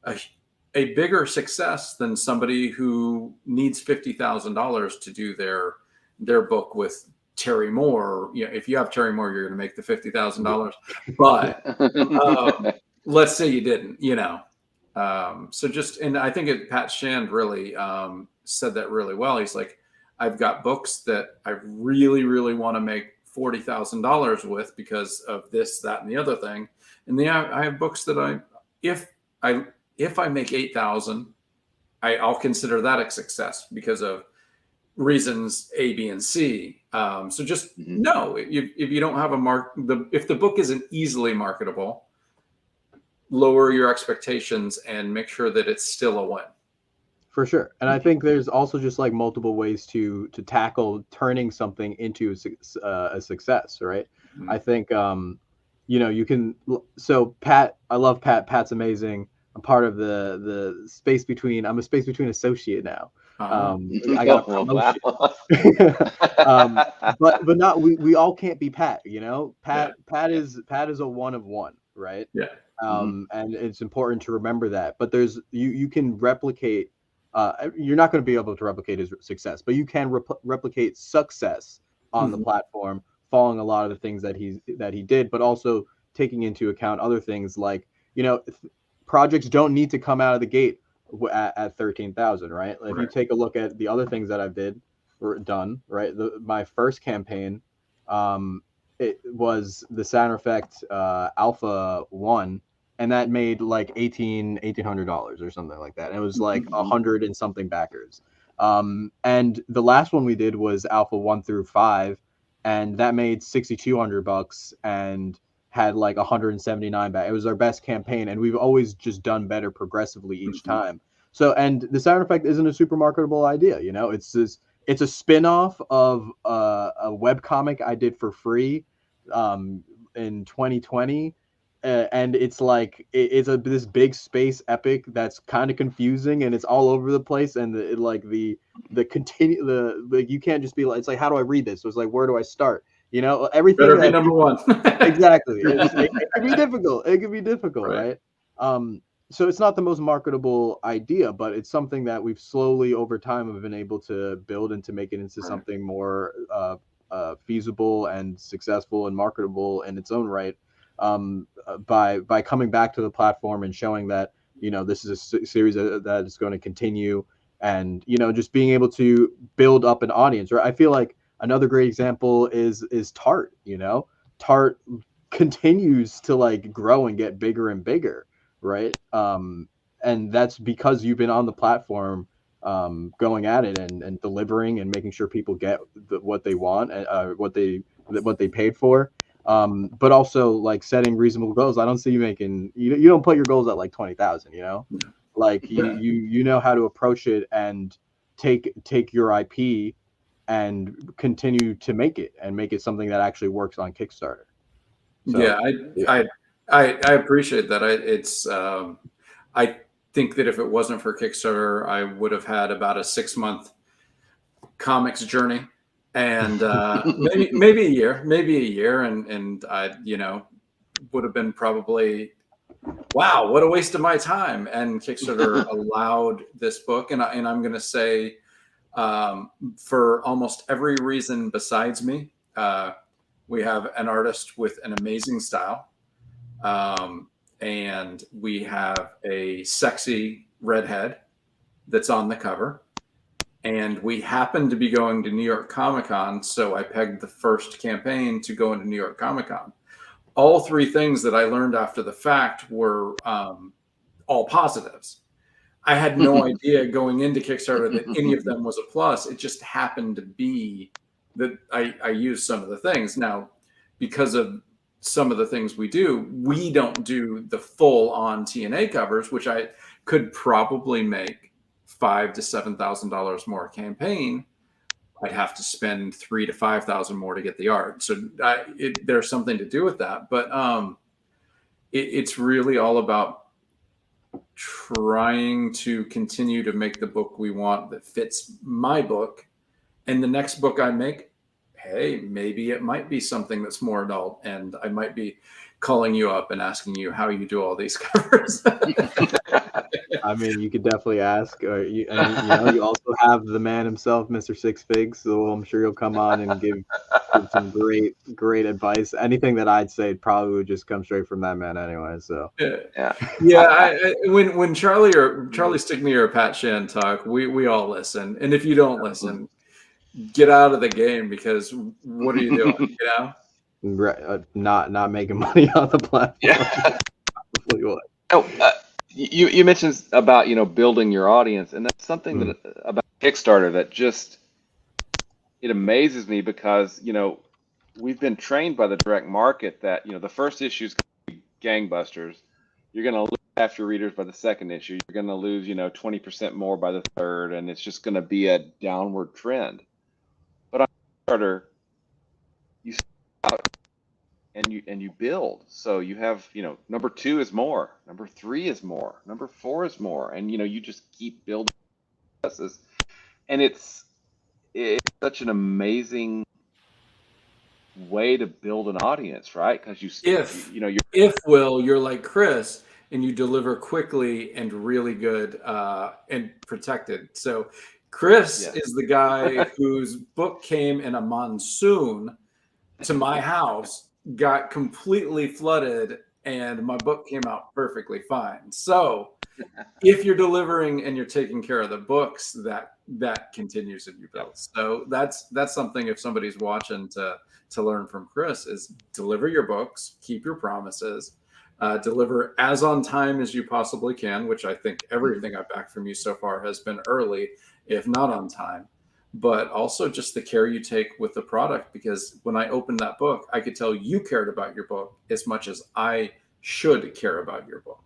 S1: a bigger success than somebody who needs $50,000 to do their book with Terry Moore. If you have Terry Moore, you're going to make the $50,000. But let's say you didn't. So and I think Pat Shand really said that really well. He's like, I've got books that I really, really want to make $40,000 with because of this, that, and the other thing. And then I have books that if I make 8,000, I'll consider that a success because of reasons A, B, and C. So just know if you don't have if the book isn't easily marketable, lower your expectations and make sure that it's still a win.
S2: For sure. And I think there's also just like multiple ways to tackle turning something into a success, right? Mm-hmm. I think, you can, so Pat, I love Pat. Pat's amazing. I'm part of the space between, I'm a space between associate now. I got a promotion. But not, we all can't be Pat, Pat is a one of one, right?
S1: Yeah.
S2: And it's important to remember that, but you can replicate, you're not going to be able to replicate his success, but you can replicate success on the platform, following a lot of the things that he did, but also taking into account other things like, projects don't need to come out of the gate at 13,000, right? If you take a look at the other things that I've done, right? My first campaign, it was the Sound Effect Alpha 1, and that made like $1,800 or something like that. And it was like 100 and something backers. And the last one we did was Alpha 1 through 5, and that made $6,200 and had like 179 back. It was our best campaign, and we've always just done better progressively each time. So, and the Sound Effect isn't a super marketable idea, it's a spin-off of a webcomic I did for free in 2020. And it's like it's this big space epic that's kind of confusing, and it's all over the place, and you can't just be like, it's like, how do I read this? So it's like, where do I start? Everything.
S1: Better be number one.
S2: Exactly. It can be difficult. It can be difficult, right? So it's not the most marketable idea, but it's something that we've slowly over time have been able to build and to make it into something more feasible and successful and marketable in its own right. By coming back to the platform and showing that this is a series that is going to continue, and just being able to build up an audience, right? I feel like another great example is Tart. Tart continues to like grow and get bigger and bigger, right? And that's because you've been on the platform going at it and delivering and making sure people get what they want and what they paid for. But also like setting reasonable goals. I don't see you making, you don't put your goals at like 20,000, like you know how to approach it and take your IP and continue to make it something that actually works on Kickstarter. So,
S1: I appreciate that. I think that if it wasn't for Kickstarter, I would have had about a 6-month comics journey. And maybe a year, and I, would have been probably, wow, what a waste of my time. And Kickstarter allowed this book, and I'm going to say, for almost every reason besides me, we have an artist with an amazing style, and we have a sexy redhead that's on the cover. And we happened to be going to New York Comic Con, so I pegged the first campaign to go into New York Comic Con. All three things that I learned after the fact were all positives. I had no idea going into Kickstarter that any of them was a plus. It just happened to be that I used some of the things. Now, because of some of the things we don't do the full-on TNA covers, which I could probably make $5,000 to $7,000 more a campaign. I'd have to spend $3,000 to $5,000 more to get the art. So there's something to do with that. But it's really all about trying to continue to make the book we want that fits my book. And the next book I make, hey, maybe it might be something that's more adult, and I might be calling you up and asking you how you do all these covers.
S2: I mean, you could definitely ask. You also have the man himself, Mr. Six Figs, so I'm sure he'll come on and give some great advice. Anything that I'd say probably would just come straight from that man anyway. So
S1: when Charlie Stickney or Pat Shan talk, we all listen, and if you don't listen, get out of the game, because what are you doing?
S2: Not making money on the platform.
S3: Yeah. You mentioned about building your audience, and that's something that about Kickstarter that just it amazes me, because we've been trained by the direct market that the first issue is going to be gangbusters. You're going to lose half your readers by the second issue. You're going to lose 20% more by the third, and it's just going to be a downward trend. But on Kickstarter, you start out and you build. So you have number 2 is more, number 3 is more, number 4 is more, and you just keep building processes. And it's such an amazing way to build an audience, right? Because you're like Chris, and you deliver quickly and really good and protected. So Chris is the guy whose book came in a monsoon to my house, got completely flooded, and my book came out perfectly fine. So if you're delivering and you're taking care of the books, that continues in your build. So that's something, if somebody's watching, to learn from Chris, is deliver your books, keep your promises, deliver as on time as you possibly can, which I think everything I've backed from you so far has been early, if not on time. But also just the care you take with the product, because when I opened that book, I could tell you cared about your book as much as I should care about your book.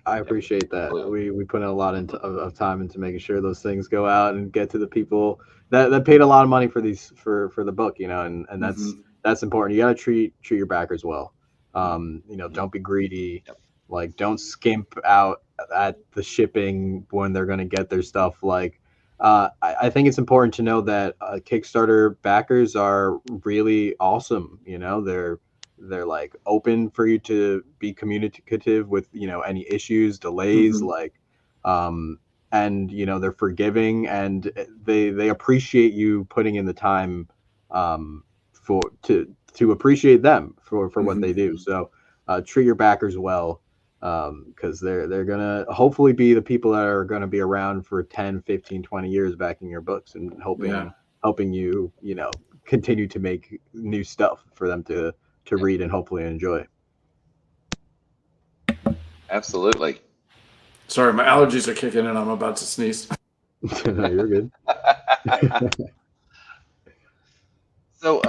S2: I appreciate that. We put in a lot of time into making sure those things go out and get to the people that paid a lot of money for the book, and that's important. You got to treat your backers well. Don't be greedy. Like, don't skimp out at the shipping when they're going to get their stuff. Like, I think it's important to know that Kickstarter backers are really awesome. They're like open for you to be communicative with any issues, delays, and they're forgiving, and they appreciate you putting in the time to appreciate them for what they do. So treat your backers well, because they're gonna hopefully be the people that are gonna be around for 10, 15, 20 years backing your books and helping you continue to make new stuff for them to read and hopefully enjoy.
S3: Absolutely.
S1: Sorry, my allergies are kicking in. I'm about to sneeze.
S2: No, you're good.
S3: So,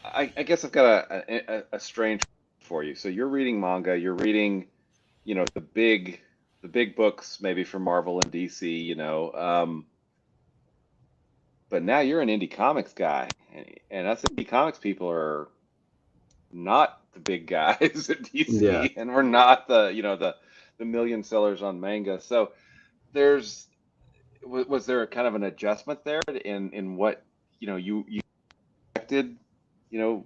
S3: I guess I've got a strange for you. So you're reading manga. You're reading, the big books, maybe from Marvel and DC. But now you're an indie comics guy, and us indie comics people are not the big guys at DC, and we're not the million sellers on manga. So was there a kind of an adjustment there in what you expected? Did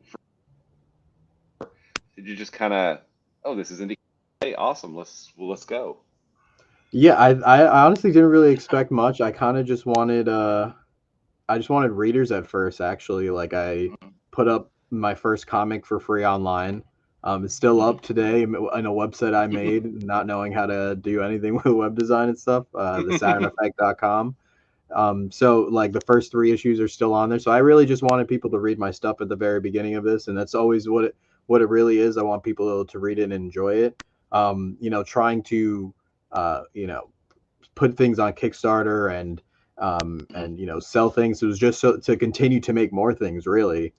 S3: you just kind of, this is indie, hey, awesome, let's go?
S2: Yeah, I honestly didn't really expect much. I kind of just wanted readers at first, actually. Like, I put up my first comic for free online. It's still up today in a website I made, not knowing how to do anything with web design and stuff. TheSaturnEffect.com. So like the first 3 issues are still on there. So I really just wanted people to read my stuff at the very beginning of this, and that's always what it really is. I want people to read it and enjoy it. Trying to put things on Kickstarter and sell things. It was just to continue to make more things, really.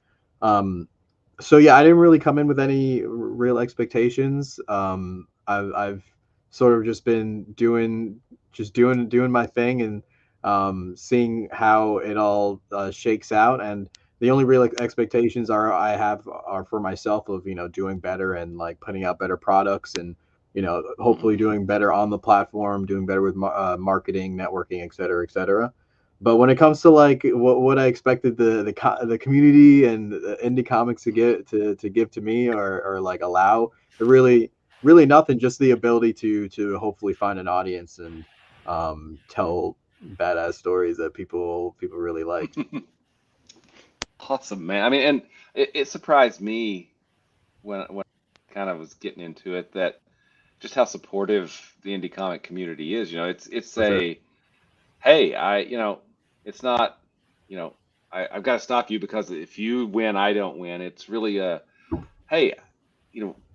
S2: So yeah, I didn't really come in with any real expectations. I've sort of just been doing my thing and seeing how it all shakes out. And the only real expectations are for myself of doing better and like putting out better products and hopefully doing better on the platform, doing better with marketing, networking, et cetera. But when it comes to like what I expected the community and the indie comics to give to me or like allow, really nothing. Just the ability to hopefully find an audience and tell badass stories that people really like.
S3: Awesome, man. I mean, and it surprised me when I kind of was getting into it that just how supportive the indie comic community is. It's
S2: For sure.
S3: hey, it's not, I've got to stop you because if you win, I don't win. It's really hey,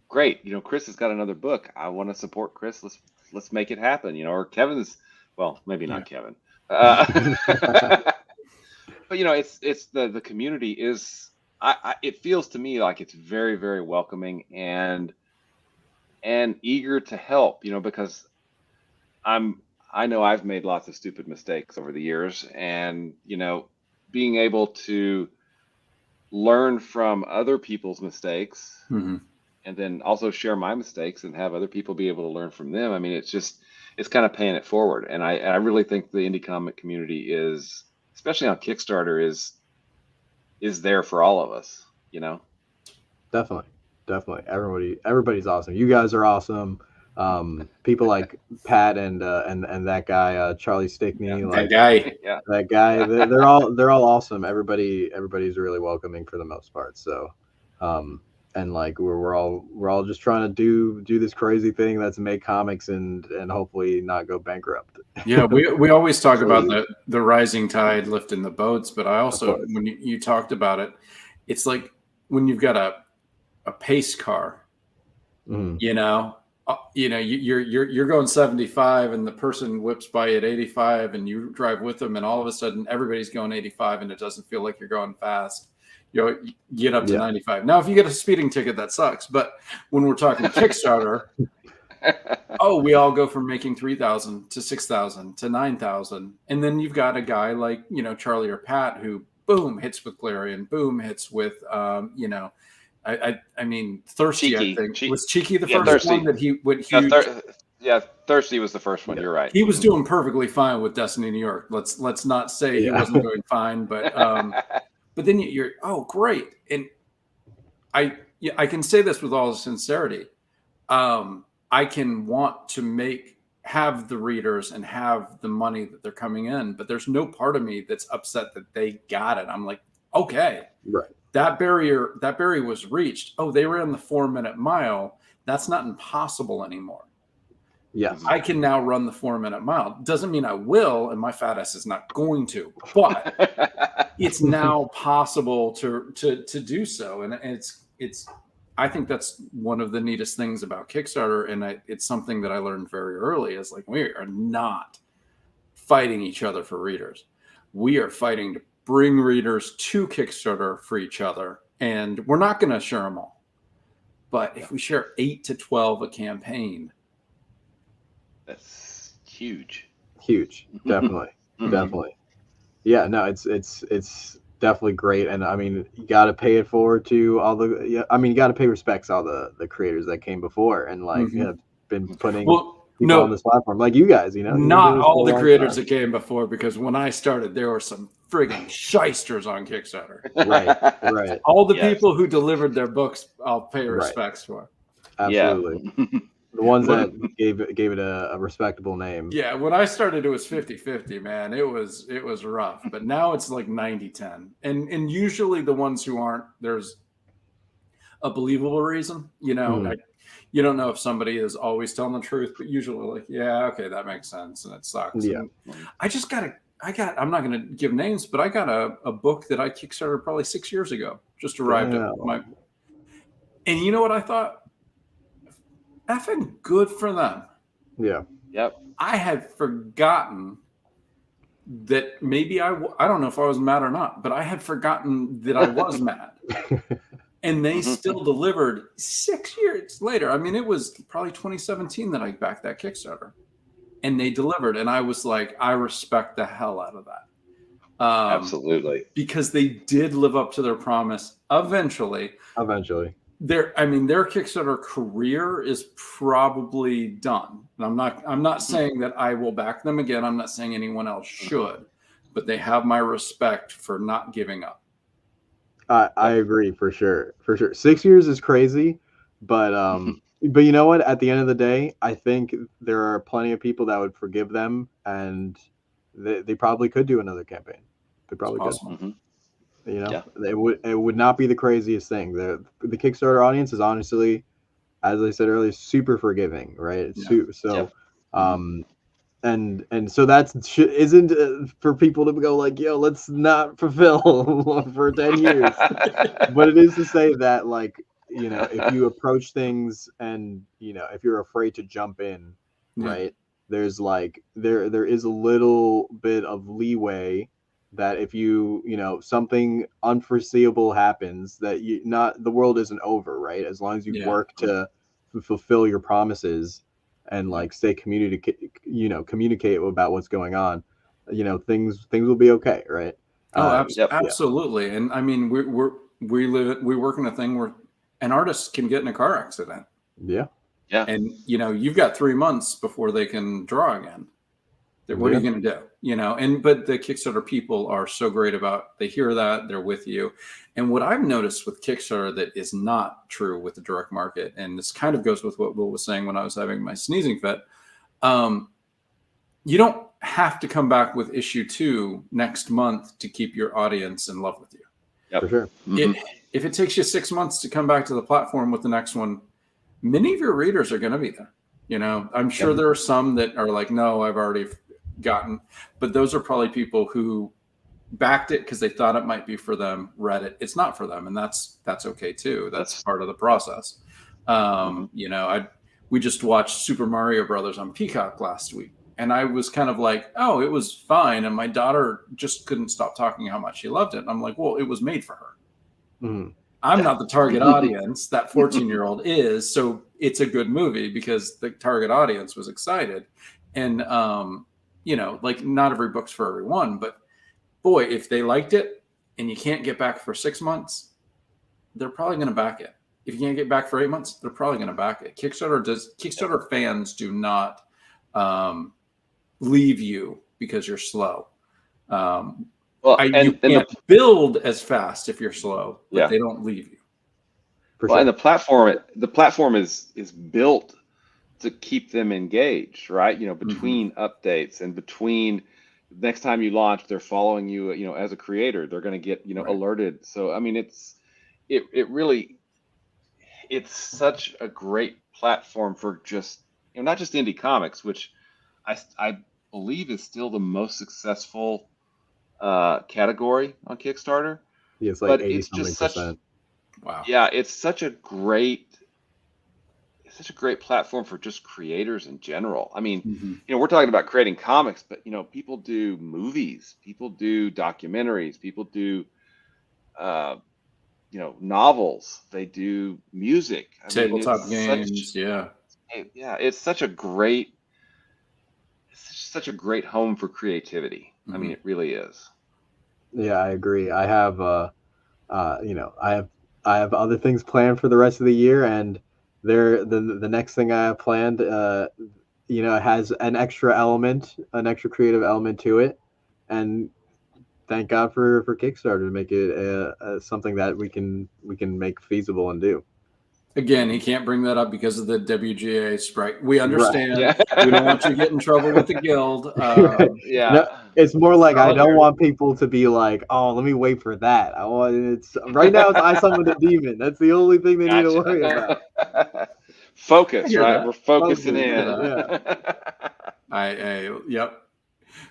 S3: great. Chris has got another book. I want to support Chris. Let's make it happen. Or Kevin's, well, maybe not Kevin. But it's the community is. It feels to me like it's very, very welcoming and eager to help. Because I know I've made lots of stupid mistakes over the years, and being able to learn from other people's mistakes, and then also share my mistakes and have other people be able to learn from them. I mean, it's kind of paying it forward, and I really think the indie comic community is, especially on Kickstarter, is there for all of us.
S2: Definitely. Everybody's awesome. You guys are awesome. People like Pat and that guy Charlie Stickney,
S1: that guy.
S3: Yeah.
S2: That guy. They're all awesome. Everybody's really welcoming for the most part. So, and like we're all just trying to do this crazy thing that's make comics and hopefully not go bankrupt.
S1: Yeah, we always talk about the rising tide lifting the boats, but I also, when you talked about it, it's like when you've got a pace car, you're going 75 and the person whips by at 85 and you drive with them and all of a sudden everybody's going 85 and it doesn't feel like you're going fast. You get up to 95. Now, if you get a speeding ticket, that sucks. But when we're talking Kickstarter, we all go from making 3,000 to 6,000 to 9,000. And then you've got a guy like, Charlie or Pat who boom hits with Clarion, boom hits with, I mean, Thirsty,
S3: Cheeky.
S1: I think. Was Cheeky the first
S3: Thirsty.
S1: one that he went huge?
S3: Thirsty was the first one. You're right.
S1: He was doing perfectly fine with Destiny New York. Let's not say he wasn't doing fine, but then you're great. And I can say this with all sincerity. I can want to have the readers and have the money that they're coming in, but there's no part of me that's upset that they got it. I'm like, okay.
S2: Right.
S1: That barrier was reached. Oh, they ran the 4-minute mile. That's not impossible anymore.
S2: Yeah.
S1: I can now run the 4-minute mile. Doesn't mean I will, and my fat ass is not going to, but it's now possible to do so. And it's I think that's one of the neatest things about Kickstarter. And it's something that I learned very early is like, we are not fighting each other for readers. We are fighting to bring readers to Kickstarter for each other, and we're not going to share them all. But if we share 8 to 12 a campaign,
S3: that's huge.
S2: Definitely. Yeah, no, it's definitely great, and I mean, you got to pay it forward to all you got to pay respects to all the creators that came before and like have been putting people on this platform, like you guys.
S1: Not all the creators that came before, because when I started, there were some friggin' shysters on Kickstarter.
S2: Right.
S1: All the people who delivered their books, I'll pay respects for.
S2: Absolutely. Yeah. The ones that gave it a respectable name.
S1: Yeah, when I started, it was 50-50, man. It was rough, but now it's like 90-10. And usually the ones who aren't, there's a believable reason. You know, you don't know if somebody is always telling the truth, but usually like, yeah, okay, that makes sense, and it sucks.
S2: Yeah.
S1: And I'm not going to give names, but I got a book that I Kickstarted probably 6 years ago, just arrived at my, and you know what I thought? Effing good for them.
S2: Yeah.
S3: Yep.
S1: I had forgotten that maybe I don't know if I was mad or not, but I had forgotten that I was mad. And they still delivered 6 years later. I mean, it was probably 2017 that I backed that Kickstarter. And they delivered. And I was like, I respect the hell out of that.
S3: Absolutely.
S1: Because they did live up to their promise eventually. Their Kickstarter career is probably done. And I'm not saying that I will back them again. I'm not saying anyone else should, but they have my respect for not giving up.
S2: I agree for sure. 6 years is crazy, but you know what? At the end of the day, I think there are plenty of people that would forgive them, and they probably could do another campaign. They probably could.
S3: Mm-hmm.
S2: You know, it would not be the craziest thing. The Kickstarter audience is honestly, as I said earlier, super forgiving, right? And so that's isn't for people to go like, yo, let's not fulfill for 10 years. But it is to say that, like, you know, if you approach things and, you know, if you're afraid to jump in, right, there's like there is a little bit of leeway that if you know, something unforeseeable happens, that the world isn't over, right? As long as you work to fulfill your promises and like stay communicate about what's going on, you know, things will be okay, right?
S1: Absolutely. And I mean, we work in a thing where an artist can get in a car accident. And you know, you've got 3 months before they can draw again. What are you going to do? You know, but the Kickstarter people are so great about, they hear that, they're with you. And what I've noticed with Kickstarter that is not true with the direct market, and this kind of goes with what Will was saying when I was having my sneezing fit, you don't have to come back with issue 2 next month to keep your audience in love with you.
S2: For sure.
S1: If it takes you 6 months to come back to the platform with the next one, many of your readers are going to be there. You know, I'm sure there are some that are like, no, I've already gotten, but those are probably people who backed it because they thought it might be for them, read it, it's not for them, and that's okay too. That's part of the process. You know, we just watched Super Mario Brothers on Peacock last week, and I was kind of like, oh, it was fine, and my daughter just couldn't stop talking how much she loved it, and I'm like, well, it was made for her. I'm not the target audience. That 14-year-old is, so it's a good movie because the target audience was excited. And you know, like, not every book's for everyone, but boy, if they liked it and you can't get back for 6 months, they're probably going to back it. If you can't get back for 8 months, they're probably going to back it. Kickstarter fans do not leave you because you're slow. You can't build as fast if you're slow, but they don't leave you.
S3: And the platform is built to keep them engaged, right? You know, between updates and between next time you launch, they're following you, you know, as a creator, they're going to get, you know, alerted. So, I mean, it really, it's such a great platform for just, you know, not just indie comics, which I believe is still the most successful category on Kickstarter.
S2: Yeah, it's like 80-something%.
S1: Wow.
S3: Yeah, it's such a great platform for just creators in general. I mean, you know, we're talking about creating comics, but you know, people do movies, people do documentaries, people do you know, novels, they do music,
S1: tabletop games.
S3: It's such a great home for creativity. I mean, it really is.
S2: Yeah, I agree. I have you know, I have other things planned for the rest of the year, and the next thing I have planned, you know, has an extra creative element to it, and thank God for Kickstarter to make it something that we can make feasible and do.
S1: Again, he can't bring that up because of the WGA strike. We understand.
S3: Yeah.
S1: We don't want you to get in trouble with the guild.
S3: Yeah.
S2: No, it's more like I
S3: all
S2: don't
S3: there.
S2: want people to be like, oh, let me wait for that. I want it's right now. It's I summon the demon. That's the only thing they need to worry about.
S3: Focus,
S1: I hear
S3: right?
S1: that.
S3: We're focusing
S2: Focus,
S3: in.
S1: Yep.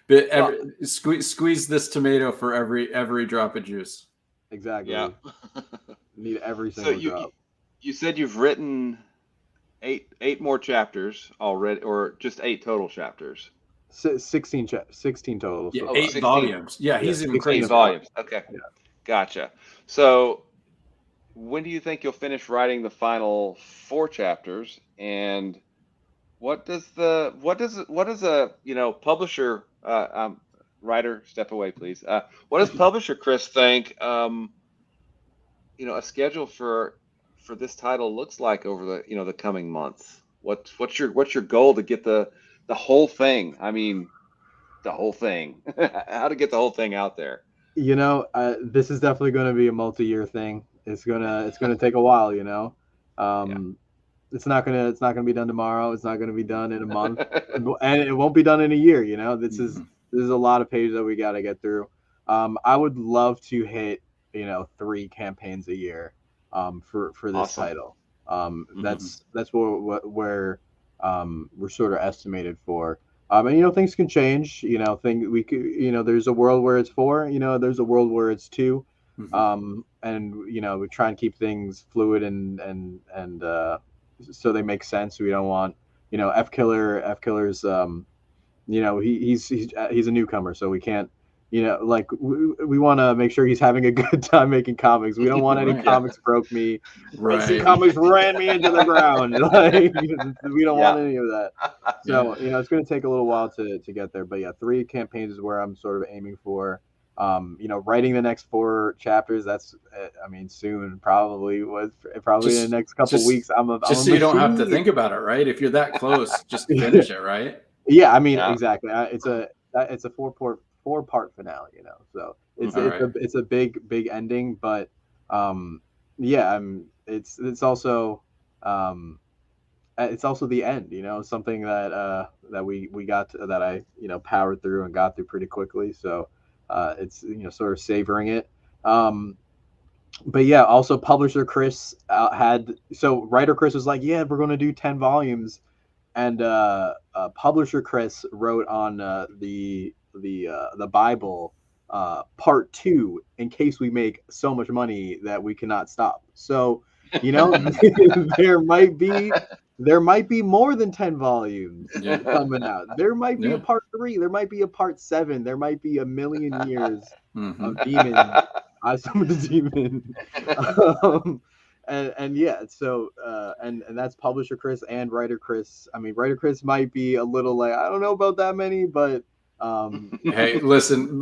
S1: But squeeze this tomato for every drop of juice.
S2: Exactly.
S3: Yeah.
S2: Need every
S3: So
S2: single drop.
S3: you said you've written eight more chapters already, or just 8 total chapters?
S2: 16 total.
S1: Yeah,
S2: So
S1: 8
S3: 16.
S1: volumes. Yeah, he's even
S2: 16
S1: crazy.
S3: 8 volumes. Okay.
S2: Yeah.
S3: Gotcha. So when do you think you'll finish writing the final 4 chapters? And what does a publisher writer, step away please, what does publisher Chris think a schedule for this title looks like over the coming months? What's your goal to get the whole thing? I mean, the whole thing. How to get the whole thing out there?
S2: This is definitely going to be a multi-year thing. It's gonna take a while. It's not gonna be done tomorrow. It's not gonna be done in a month, and it won't be done in a year. This is a lot of pages that we got to get through. I would love to hit 3 campaigns a year for this
S3: Awesome.
S2: title. That's where we're sort of estimated for. And things can change. We could, there's a world where it's 4. There's a world where it's 2. And we try and keep things fluid and so they make sense. We don't want F Killer's he's a newcomer, so we can't we want to make sure he's having a good time making comics. We don't want any comics broke me.
S1: Right.
S2: Comics ran me into the ground. We don't want any of that. So it's going to take a little while to get there. But 3 campaigns is where I'm sort of aiming for. Writing the next 4 chapters. That's soon, probably in the next couple weeks.
S1: So you don't have to think about it, right? If you're that close, just finish it, right?
S2: Yeah, exactly. It's a 4-part finale, so it's a big ending, but it's also the end, something that we got to, that I powered through and got through pretty quickly, so it's sort of savoring it. But also publisher Chris writer Chris was like, we're going to do 10 volumes, and publisher Chris wrote on the Bible part 2 in case we make so much money that we cannot stop. So there might be more than 10 volumes coming out. There might be a part 3. There might be a part 7. There might be a million years of demon. I summoned the demon. And that's publisher Chris and writer Chris. Writer Chris might be a little like, I don't know about that many, but
S1: hey, listen,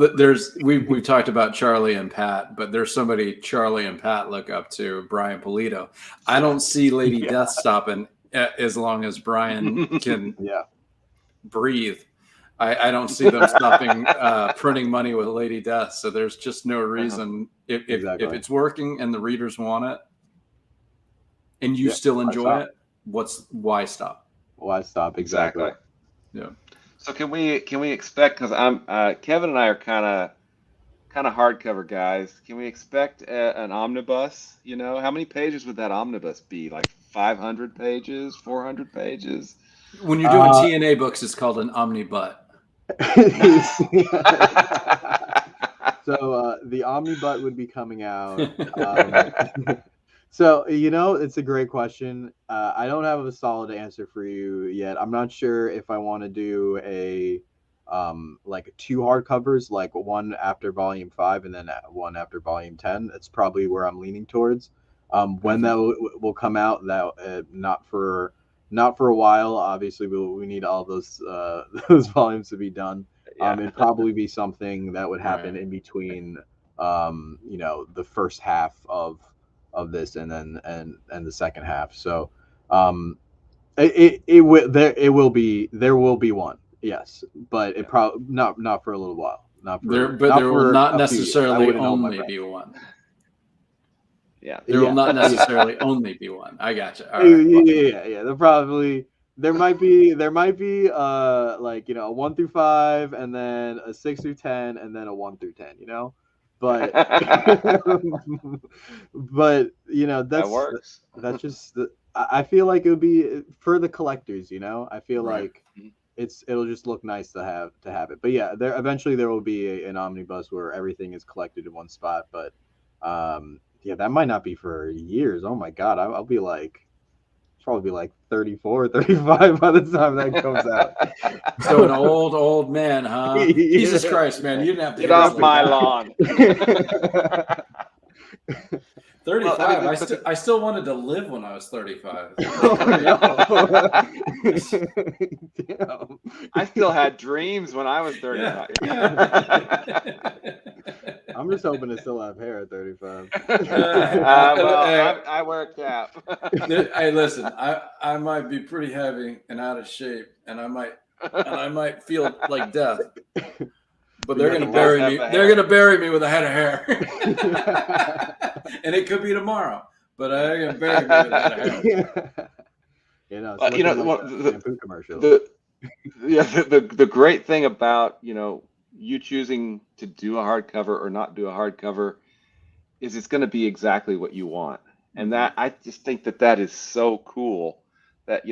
S1: we've talked about Charlie and Pat, but there's somebody Charlie and Pat look up to, Brian Polito. I don't see Lady Death stopping as long as Brian can breathe. I don't see them stopping printing money with Lady Death. So there's just no reason if it's working and the readers want it and you still enjoy it, why stop?
S2: Why stop? Exactly.
S1: Yeah.
S3: So can we expect, because Kevin and I are kind of hardcover guys. Can we expect an omnibus? How many pages would that omnibus be? Like 500 pages, 400 pages?
S1: When you're doing TNA books, it's called an omnibut.
S2: So the omnibut would be coming out. So it's a great question. I don't have a solid answer for you yet. I'm not sure if I want to do a 2 hardcovers, like one after volume 5 and then one after volume 10. That's probably where I'm leaning towards. When that will come out, that not for a while. Obviously, we need all those volumes to be done. It'd probably be something that would happen in between, the first half of this and then and the second half. So, there will be one, yes, but it probably not for a little while.
S1: There will not necessarily only be one.
S3: Yeah.
S1: There will not necessarily only be one. I gotcha. All right.
S2: Yeah. There might be like, a 1 through 5, and then a 6 through 10, and then a 1 through 10. But but
S3: That works.
S2: that's just I feel like it would be for the collectors. I feel
S1: Right.
S2: like it'll just look nice to have it. But yeah, eventually there will be an omnibus where everything is collected in one spot. But yeah, that might not be for years. Oh my God, I'll be like probably like 34, 35 by the time that comes out.
S1: So an old man, huh?
S2: Yeah.
S1: Jesus Christ, man! You didn't have to
S3: Get
S1: hit us
S3: off
S1: like
S3: my
S1: that.
S3: lawn.
S1: 35.
S3: Well, I mean,
S1: I still wanted to live when I was 35.
S2: Damn.
S3: I still had dreams when I was 35.
S1: Yeah.
S2: I'm just hoping to still have hair at 35.
S3: Well, I wear a cap.
S1: Hey, listen, I might be pretty heavy and out of shape, and I might feel like death. But they're gonna bury me. They're gonna bury me with a head of hair, and it could be tomorrow. But they're gonna bury me with a head of hair.
S2: The shampoo commercial.
S3: The great thing about you choosing to do a hardcover or not do a hardcover is it's going to be exactly what you want, and that I just think that is so cool that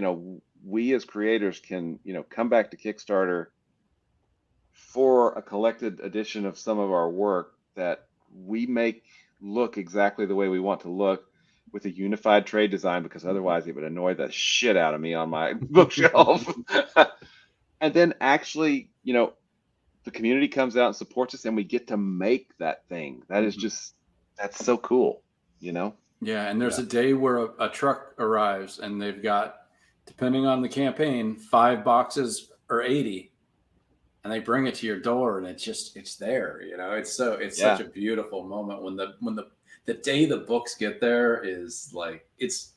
S3: we as creators can come back to Kickstarter for a collected edition of some of our work that we make look exactly the way we want to look with a unified trade design, because otherwise it would annoy the shit out of me on my bookshelf. And then actually, the community comes out and supports us, and we get to make that thing. That is that's so cool,
S1: Yeah, and there's a day where a truck arrives and they've got, depending on the campaign, 5 boxes or 80. And they bring it to your door, and it's there. It's such a beautiful moment when the day the books get there is like it's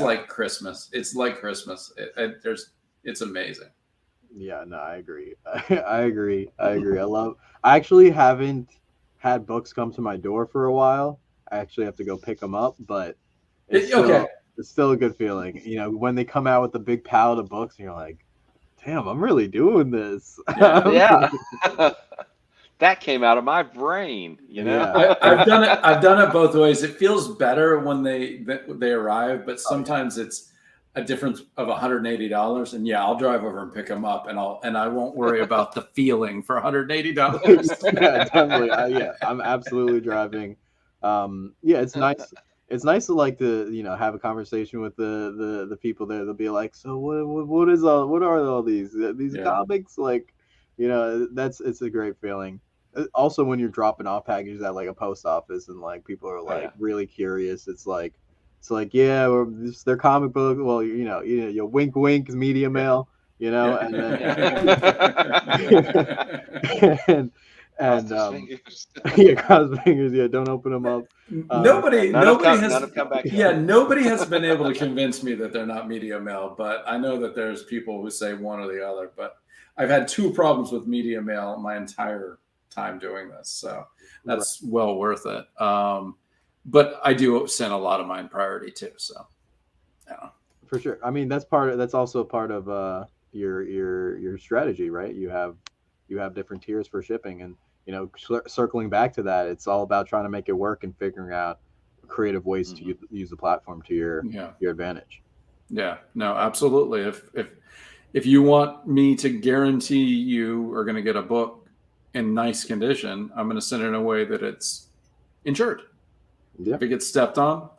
S1: like Christmas. It's like Christmas. It's amazing.
S2: Yeah, no, I agree. I agree. I actually haven't had books come to my door for a while. I actually have to go pick them up, but it's still a good feeling. When they come out with the big pallet of books, and you're like, damn, I'm really doing this.
S3: Yeah. That came out of my brain,
S2: Yeah.
S1: I've done it both ways. It feels better when they arrive, but sometimes it's a difference of $180. And I'll drive over and pick them up, and I won't worry about the feeling for $180.
S2: Yeah, definitely. I'm absolutely driving. It's nice. It's nice to have a conversation with the people there. They'll be like, so what are all these comics like? It's a great feeling. Also, when you're dropping off packages at like a post office and like people are like really curious, it's like they're comic book. Well, you wink wink media mail, and then and cross fingers. Don't open them up.
S1: Nobody has been able to convince me that they're not media mail, but I know that there's people who say one or the other. But I've had 2 problems with media mail my entire time doing this, so that's well worth it. But I do send a lot of mine priority too, so
S2: for sure. I mean, that's also part of your strategy, right? You have different tiers for shipping, and circling back to that, it's all about trying to make it work and figuring out creative ways to use the platform to your advantage.
S1: Yeah, no, absolutely. If you want me to guarantee you are going to get a book in nice condition, I'm going to send it in a way that it's insured. Yeah. If it gets stepped on,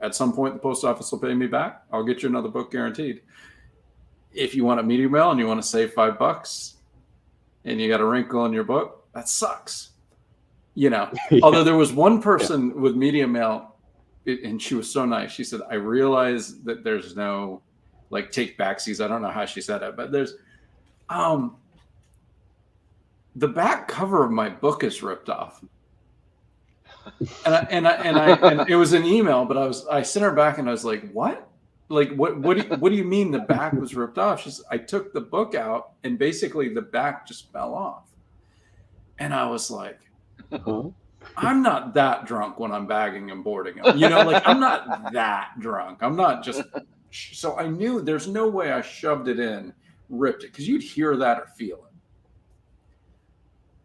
S1: at some point the post office will pay me back. I'll get you another book guaranteed. If you want a media mail and you want to save $5 and you got a wrinkle in your book, that sucks. Although there was one person with media mail, and she was so nice. She said, I realize that there's no take backsies. I don't know how she said it, but there's the back cover of my book is ripped off. And it was an email, but I sent her back and I was like, what? What do you mean the back was ripped off? She said, I took the book out and basically the back just fell off. And I was like, I'm not that drunk when I'm bagging and boarding them. You know, like I'm not that drunk. I'm not just. So I knew there's no way I shoved it in, ripped it, because you'd hear that or feel it.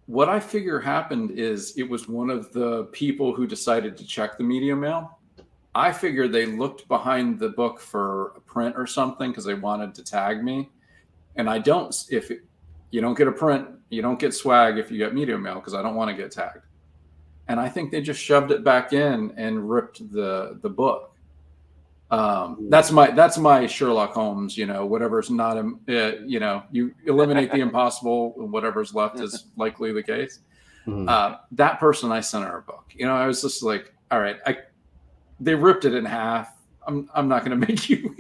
S1: What I figure happened is it was one of the people who decided to check the media mail. I figure they looked behind the book for a print or something because they wanted to tag me. And I don't, you don't get a print, you don't get swag if you get media mail because I don't want to get tagged. And I think they just shoved it back in and ripped the book. That's my Sherlock Holmes, you know, whatever's not, you know, you eliminate the impossible, whatever's left is likely the case. That person, I sent her a book, you know, I was just like, all right, they ripped it in half. I'm not going to make you,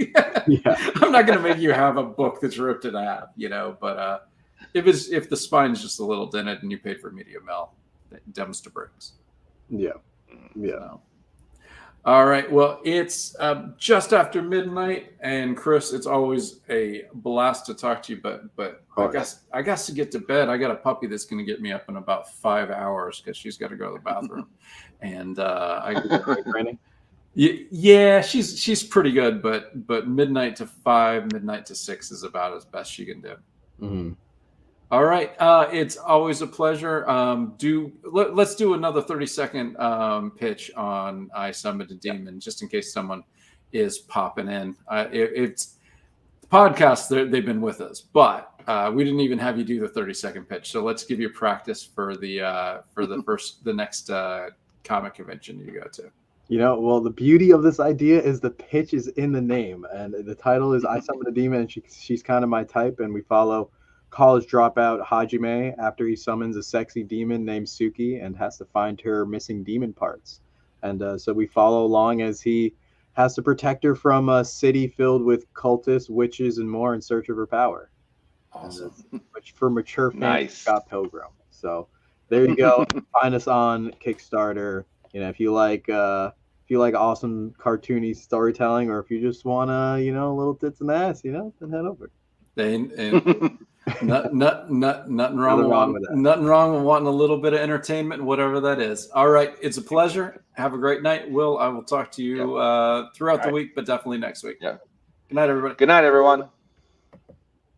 S1: I'm not going to make you have a book that's ripped in half, you know, but if the spine's just a little dented and you paid for media mail, dems to bricks.
S2: Yeah.
S1: So. All right. Well, it's just after midnight, and Chris, it's always a blast to talk to you. But I guess to get to bed, I got a puppy that's going to get me up in about 5 hours because she's got to go to the bathroom. And yeah, she's pretty good, but midnight to 5, midnight to 6 is about as best she can do.
S2: Mm-hmm.
S1: All right. It's always a pleasure. Let's do another 30-second pitch on I Summoned a Demon, just in case someone is popping in. It's the podcast. They've been with us, but we didn't even have you do the 30-second pitch. So let's give you practice for the next comic convention you go to.
S2: You know, well, the beauty of this idea is the pitch is in the name, and the title is I Summoned a Demon, and she's kind of my type, and we follow college dropout Hajime after he summons a sexy demon named Suki and has to find her missing demon parts. And so we follow along as he has to protect her from a city filled with cultists, witches, and more in search of her power.
S1: Awesome.
S2: Which for mature fans,
S3: Nice.
S2: Scott Pilgrim. So there you go. Find us on Kickstarter. You know, if you like awesome cartoony storytelling, or if you just wanna, you know, little tits and ass, you know, then head over.
S1: Nothing wrong with wanting a little bit of entertainment, whatever that is. All right, it's a pleasure. Have a great night, Will. I will talk to you throughout the week, but definitely next week.
S3: Yeah.
S1: Good night, everybody.
S3: Good night, everyone.